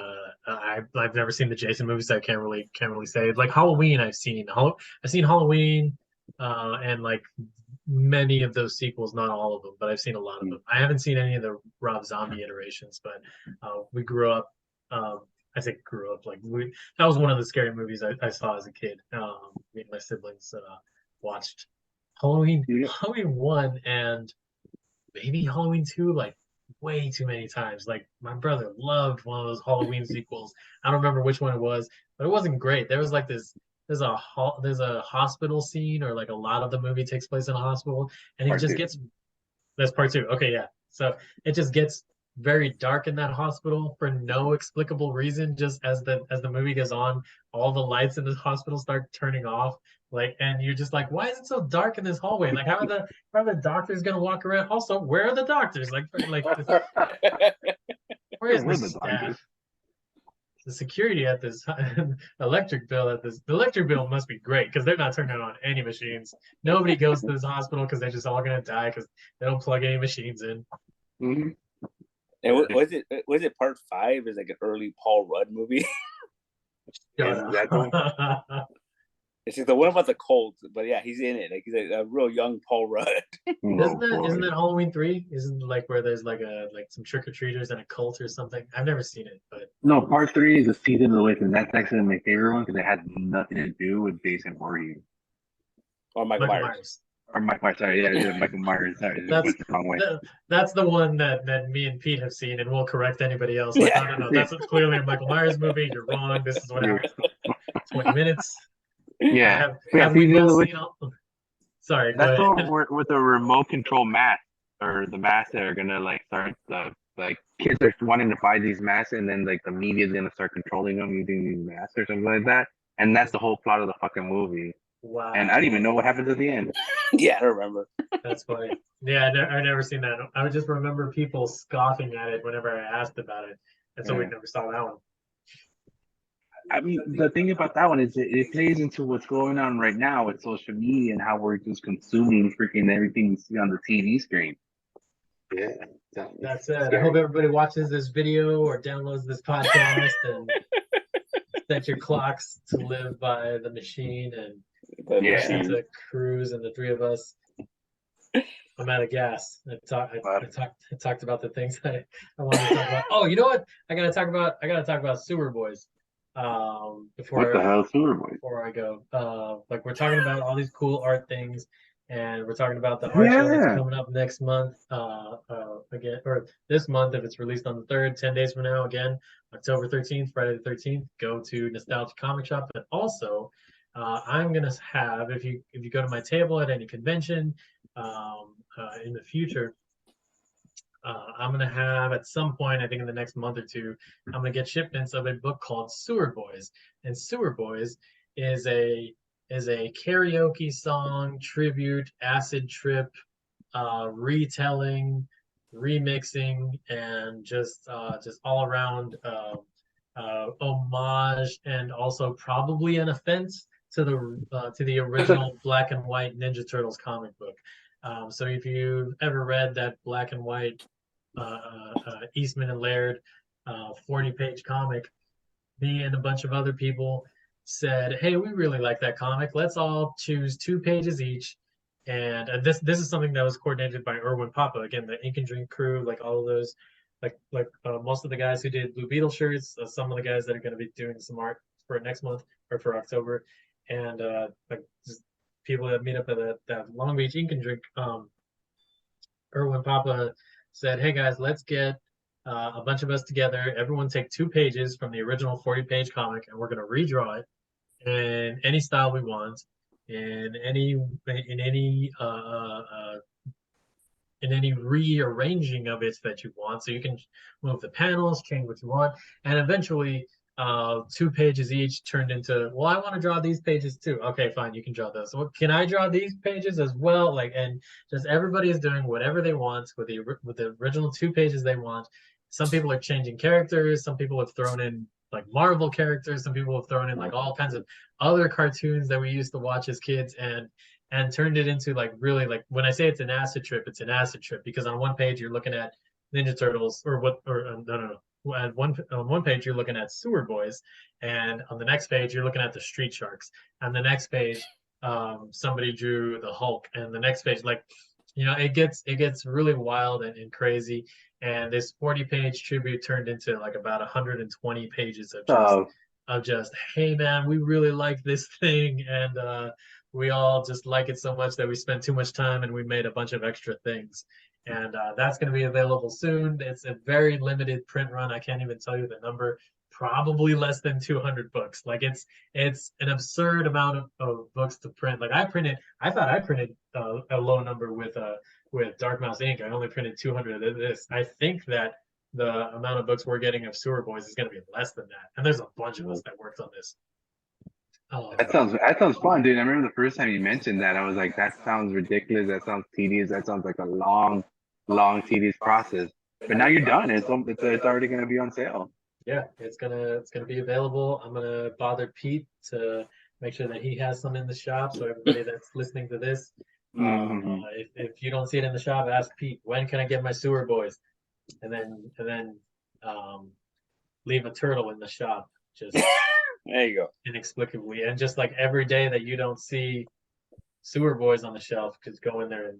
I've never seen the Jason movies, so I can't really say. Like Halloween, I've seen Halloween, and like many of those sequels, not all of them, but I've seen a lot of them. I haven't seen any of the Rob Zombie iterations, but we grew up. I think grew up like that was one of the scary movies I saw as a kid. Me and my siblings watched Halloween 1 and maybe Halloween 2 like way too many times. Like my brother loved one of those Halloween sequels. I don't remember which one it was, but it wasn't great. There was like there's a hospital scene, or like a lot of the movie takes place in a hospital, and it just gets, that's part 2. Okay, yeah. So it just gets very dark in that hospital for no explicable reason. Just as the movie goes on, all the lights in the hospital start turning off. Like, and you're just like, why is it so dark in this hallway? Like, how are the doctors gonna walk around? Also, where are the doctors? Like where is the staff? The security at this the electric bill must be great because they're not turning on any machines. Nobody goes to this hospital because they're just all gonna die because they don't plug any machines in. And was it part 5 is like an early Paul Rudd movie? It's like the one about the cult, but yeah, he's in it. Like he's a real young Paul Rudd. Isn't that Halloween 3? Isn't like where there's like some trick or treaters and a cult or something? I've never seen it, but no, part 3 is a season away from. That's actually my favorite one because it had nothing to do with Jason Voorhees or Michael Myers. Or Michael Myers, sorry, yeah, Michael Myers. Sorry, that's the wrong way. That's the one that me and Pete have seen, and we'll correct anybody else. Like, no, that's clearly a Michael Myers movie. You're wrong. This is what happens. 20 minutes. Yeah. Have we both seen all... Sorry, that's all with the remote control mask, or the masks that are gonna like start like kids are wanting to buy these masks, and then like the media is gonna start controlling them using these masks or something like that. And that's the whole plot of the fucking movie. Wow. And I don't even know what happens at the end. Yeah, I remember. That's funny. Yeah, I never seen that. I would just remember people scoffing at it whenever I asked about it, and so we never saw that one. I mean, the thing about that one is it plays into what's going on right now with social media and how we're just consuming freaking everything we see on the TV screen. Yeah. That's it. I hope everybody watches this video or downloads this podcast and set your clocks to live by the machine and to cruise, and the 3 of us. I'm out of gas. I talked about the things I wanted to talk about. Oh, you know what? I gotta talk about Sewer Boys. Before I go, like we're talking about all these cool art things, and we're talking about the art show that's coming up next month. Again, or this month if it's released on the 3rd, 10 days from now. Again, October 13th, Friday the 13th. Go to Nostalgia Comic Shop, and also I'm gonna have, if you go to my table at any convention in the future. I'm gonna have at some point, I think in the next month or 2, I'm gonna get shipments of a book called Sewer Boys. And Sewer Boys is a karaoke song tribute, acid trip, retelling, remixing, and just all around homage, and also probably an offense to the original black and white Ninja Turtles comic book. So if you've ever read that black and white Eastman and Laird 40-page comic, me and a bunch of other people said, "Hey, we really like that comic. Let's all choose 2 pages each." And this is something that was coordinated by Erwin Papa, again, the Ink and Drink crew, like all of those, most of the guys who did Blue Beetle shirts, some of the guys that are going to be doing some art for next month or for October, and just people that meet up at that Long Beach Ink and Drink. Erwin Papa said, "Hey guys, let's get a bunch of us together. Everyone take 2 pages from the original 40-page comic, and we're going to redraw it in any style we want, in any in any uh, uh, uh, in any rearranging of it that you want. So you can move the panels, change what you want, and eventually 2 pages each turned into, well, I want to draw these pages too. Okay, fine, you can draw those. So can I draw these pages as well? Like, and just everybody is doing whatever they want with the original 2 pages they want. Some people are changing characters. Some people have thrown in like Marvel characters. Some people have thrown in like all kinds of other cartoons that we used to watch as kids, and turned it into like really, like, when I say it's an acid trip, it's an acid trip because on one page you're looking at Ninja Turtles no. On one page you're looking at Sewer Boys, and on the next page you're looking at the Street Sharks, and the next page somebody drew the Hulk, and the next page, like, it gets really wild and crazy. And this 40-page tribute turned into like about 120 pages of just, hey man, we really like this thing, and we all just like it so much that we spent too much time and we made a bunch of extra things. And that's going to be available soon. It's a very limited print run. I can't even tell you the number. Probably less than 200 books. Like, it's an absurd amount of books to print. Like, I thought I printed a low number with Dark Mouse Ink. I only printed 200 of this. I think that the amount of books we're getting of Sewer Boys is going to be less than that. And there's a bunch of us that worked on this. That sounds fun, dude. I remember the first time you mentioned that, I was like, that sounds ridiculous. That sounds tedious. That sounds like a long, tedious process. But now you're done. It's already gonna be on sale. Yeah, it's gonna be available. I'm gonna bother Pete to make sure that he has some in the shop. So everybody that's listening to this, if you don't see it in the shop, ask Pete, when can I get my Sewer Boys? And then leave a turtle in the shop, just there you go, inexplicably. And just like every day that you don't see Sewer Boys on the shelf, just go in there and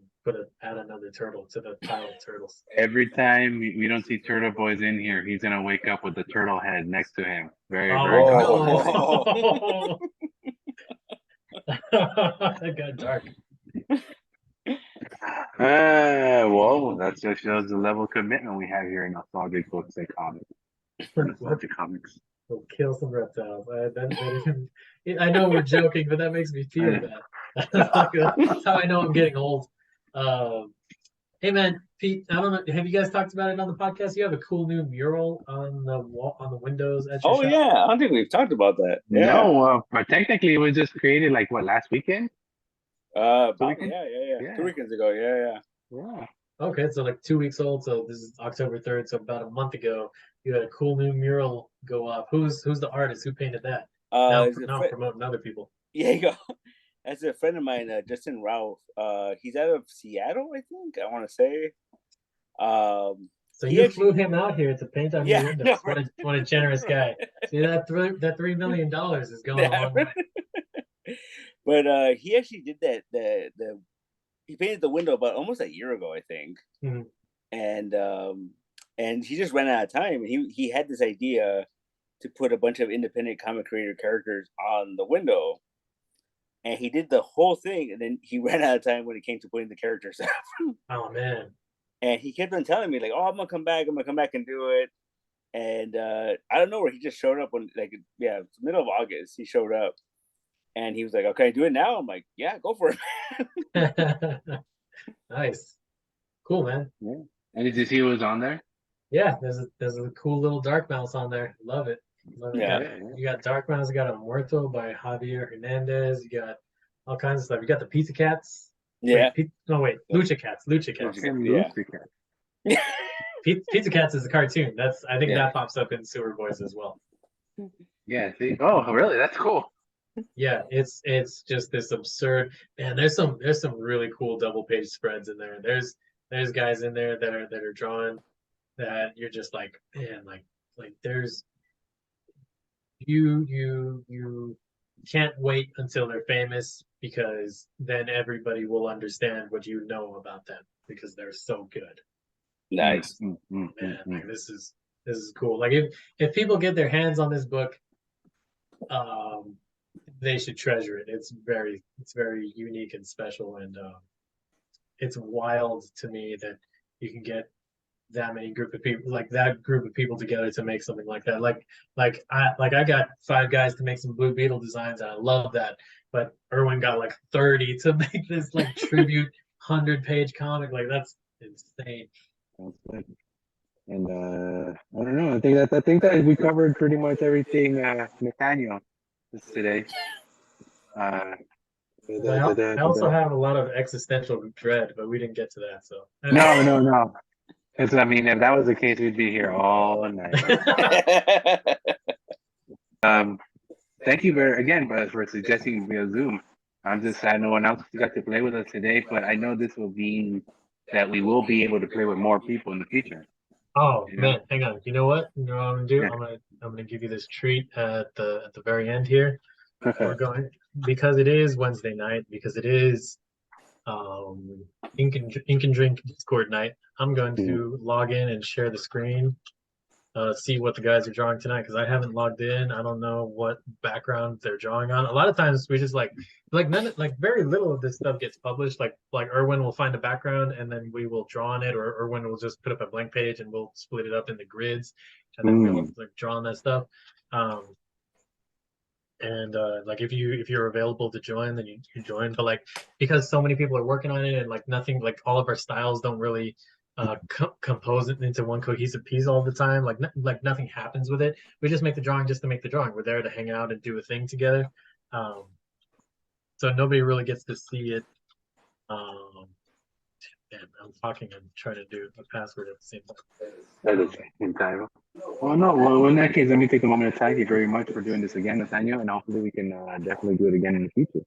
add another turtle to the pile of turtles. Every time we don't see Turtle Boys in here, he's gonna wake up with the turtle head next to him. Very no. That got dark. Well, that just shows the level of commitment we have here in Nostalgic Books and Comics. Nostalgic Comics. We'll kill some reptiles. I know we're joking, but that makes me feel bad. That's how I know I'm getting old. Hey man, Pete, I don't know. Have you guys talked about it on the podcast? You have a cool new mural on the wall, on the windows at your shop? Yeah, I don't think we've talked about that. Yeah. No, but technically it was just created like what, last weekend? Yeah. 2 weekends ago. Yeah. Okay, so like 2 weeks old. So this is October 3rd. So about a month ago, you had a cool new mural go up. Who's the artist? Who painted that? Now promoting other people. Yeah, you go. That's a friend of mine, Justin Ralph. He's out of Seattle, I think. I want to say. So you flew him out here to paint on your windows. No, what a generous guy. See, that $3 million is going a long way. But he actually did that. He painted the window about almost a year ago, I think. Mm-hmm. And he just ran out of time. He had this idea to put a bunch of independent comic creator characters on the window. And he did the whole thing, and then he ran out of time when it came to putting the characters up. Oh man! And he kept on telling me like, "Oh, I'm gonna come back and do it." And I don't know where he just showed up when, like, middle of August he showed up, and he was like, "Okay, do it now." I'm like, "Yeah, go for it." Nice, cool, man. Yeah. And did you see who was on there? Yeah, there's a cool little Dark Mouse on there. Love it. Yeah. You got Dark Mouse, you got a Muerto by Javier Hernandez, you got all kinds of stuff. You got the Pizza Cats. Yeah. Lucha Cats. Yeah. Pizza Cats is a cartoon. I think that pops up in Sewer Boys as well. Yeah, see. Oh, really? That's cool. Yeah, it's just this absurd, man. There's some really cool double page spreads in there. There's guys in there that are drawing that you're just like, man, like there's you can't wait until they're famous, because then everybody will understand what you know about them because they're so good. Nice. Man, like this is cool. Like if people get their hands on this book, they should treasure it. It's very unique and special, and it's wild to me that you can get that many group of people, like that group of people together to make something like that. Like I got 5 guys to make some Blue Beetle designs, and I love that. But Erwin got like 30 to make this like tribute 100-page comic. Like that's insane. That's good. And I don't know. I think that we covered pretty much everything, Nathaniel, today. I also have a lot of existential dread, but we didn't get to that. So no. Because I mean, if that was the case, we'd be here all night. Thank you again for suggesting via Zoom. I'm just sad no one else got to play with us today, but I know this will be that we will be able to play with more people in the future. Oh man, hang on. You know what? You know what I'm gonna do? Yeah. I'm gonna give you this treat at the very end here. We're going, because it is Wednesday night, because it is Ink and Drink Discord night. I'm going to log in and share the screen, see what the guys are drawing tonight, because I haven't logged in. I don't know what background they're drawing on. A lot of times we just like very little of this stuff gets published. Like Erwin will find a background and then we will draw on it, or Erwin will just put up a blank page and we'll split it up into grids, and then we'll like draw on that stuff. And like if you're available to join, then you join. But like, because so many people are working on it, and like nothing, like all of our styles don't really compose it into one cohesive piece all the time. Like nothing happens with it. We just make the drawing just to make the drawing. We're there to hang out and do a thing together. So nobody really gets to see it. Man, I'm talking and trying to do a password at the same time. At the same time. Well, no. Well, in that case, let me take a moment to thank you very much for doing this again, Nathaniel, and hopefully we can definitely do it again in the future.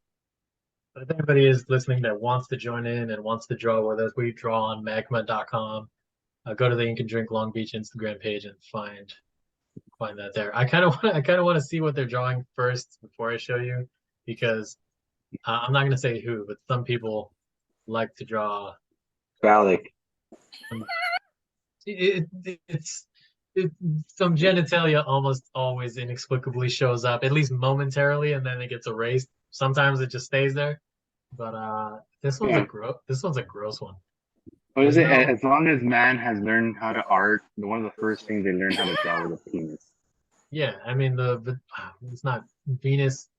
But if anybody is listening that wants to join in and wants to draw with us, we draw on magma.com. Go to the Ink and Drink Long Beach Instagram page and find that there. I kind of want to see what they're drawing first before I show you, because I'm not going to say who, but some people like to draw phallic. It's some genitalia almost always inexplicably shows up, at least momentarily, and then it gets erased. Sometimes it just stays there. But this one's a gross one. What is it? As long as man has learned how to art, one of the first things they learn how to draw with a penis. Yeah, I mean it's not Venus,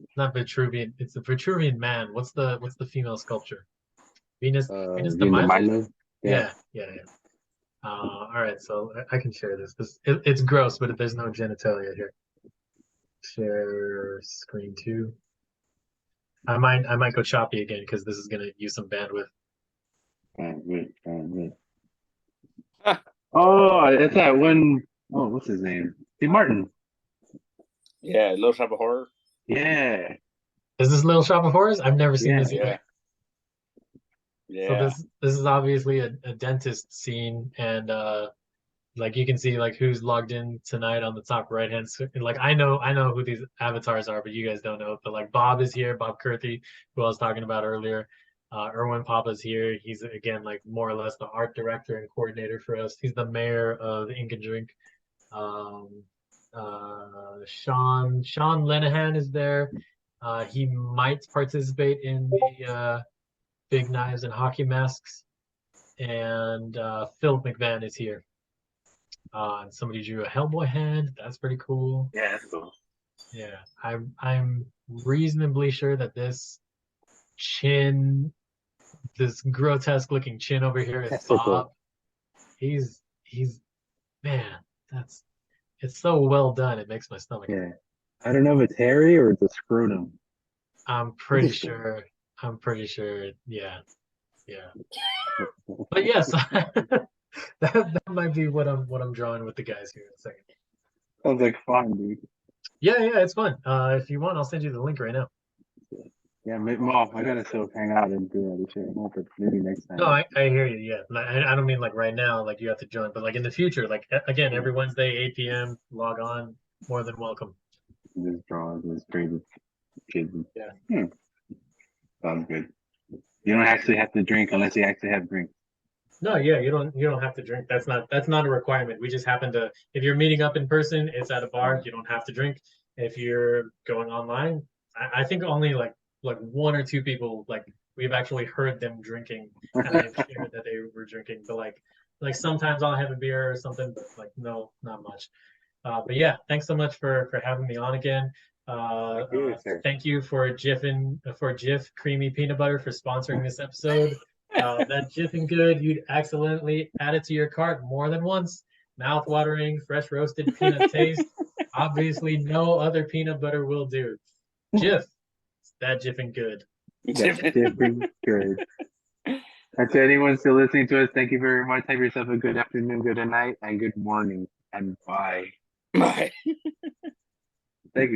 it's not Vitruvian. It's the Vitruvian man. What's the female sculpture? Venus de Milo? Yeah. All right, so I can share this. It's gross, but there's no genitalia here. Share screen 2. I might go choppy again because this is gonna use some bandwidth. Oh, that's that one. Oh, what's his name? Steve Martin. Yeah, Little Shop of Horror. Yeah. Is this Little Shop of Horrors? I've never seen this either. Yeah. So this is obviously a dentist scene, and like you can see like who's logged in tonight on the top right hand. Like I know who these avatars are, but you guys don't know. But like Bob is here, Bob Kurthy, who I was talking about earlier. Erwin Papa's here. He's again like more or less the art director and coordinator for us. He's the mayor of Ink and Drink. Sean Lenahan is there. He might participate in the Big Knives and Hockey Masks. And Philip McVan is here. And somebody drew a Hellboy hand. That's pretty cool. Yeah, that's cool. Yeah, I'm reasonably sure that this grotesque looking chin over here is Bob. Cool. He's man, it's so well done. It makes my stomach hurt. I don't know if it's hairy or it's a scrotum. I'm pretty sure. Yeah. But yes, that might be what I'm drawing with the guys here in a second. Sounds like fun, dude. Yeah, it's fun. If you want, I'll send you the link right now. Yeah, Mom, I gotta still hang out and do all this shit. Maybe next time. No, I hear you. Yeah, I don't mean like right now, like you have to join, but like in the future, like again, every Wednesday, 8 p.m., log on. More than welcome. This draws this crazy kids. Yeah. Sounds good. You don't actually have to drink unless you actually have drinks. No, yeah, you don't have to drink. That's not a requirement. We just happen to, if you're meeting up in person, it's at a bar, you don't have to drink. If you're going online, I think only like one or two people like we've actually heard them drinking and they've shared that they were drinking. But like sometimes I'll have a beer or something, but like no, not much. But yeah, thanks so much for having me on again. Thank you for Jif Creamy Peanut Butter for sponsoring this episode. That Jiffin Good, you'd accidentally add it to your cart more than once. Mouth-watering, fresh roasted peanut taste. Obviously, no other peanut butter will do. Jif, that Jiffin Good. Jiffin Good. And to anyone still listening to us, thank you very much. Have yourself a good afternoon, good night, and good morning. And bye. Bye. Thank you.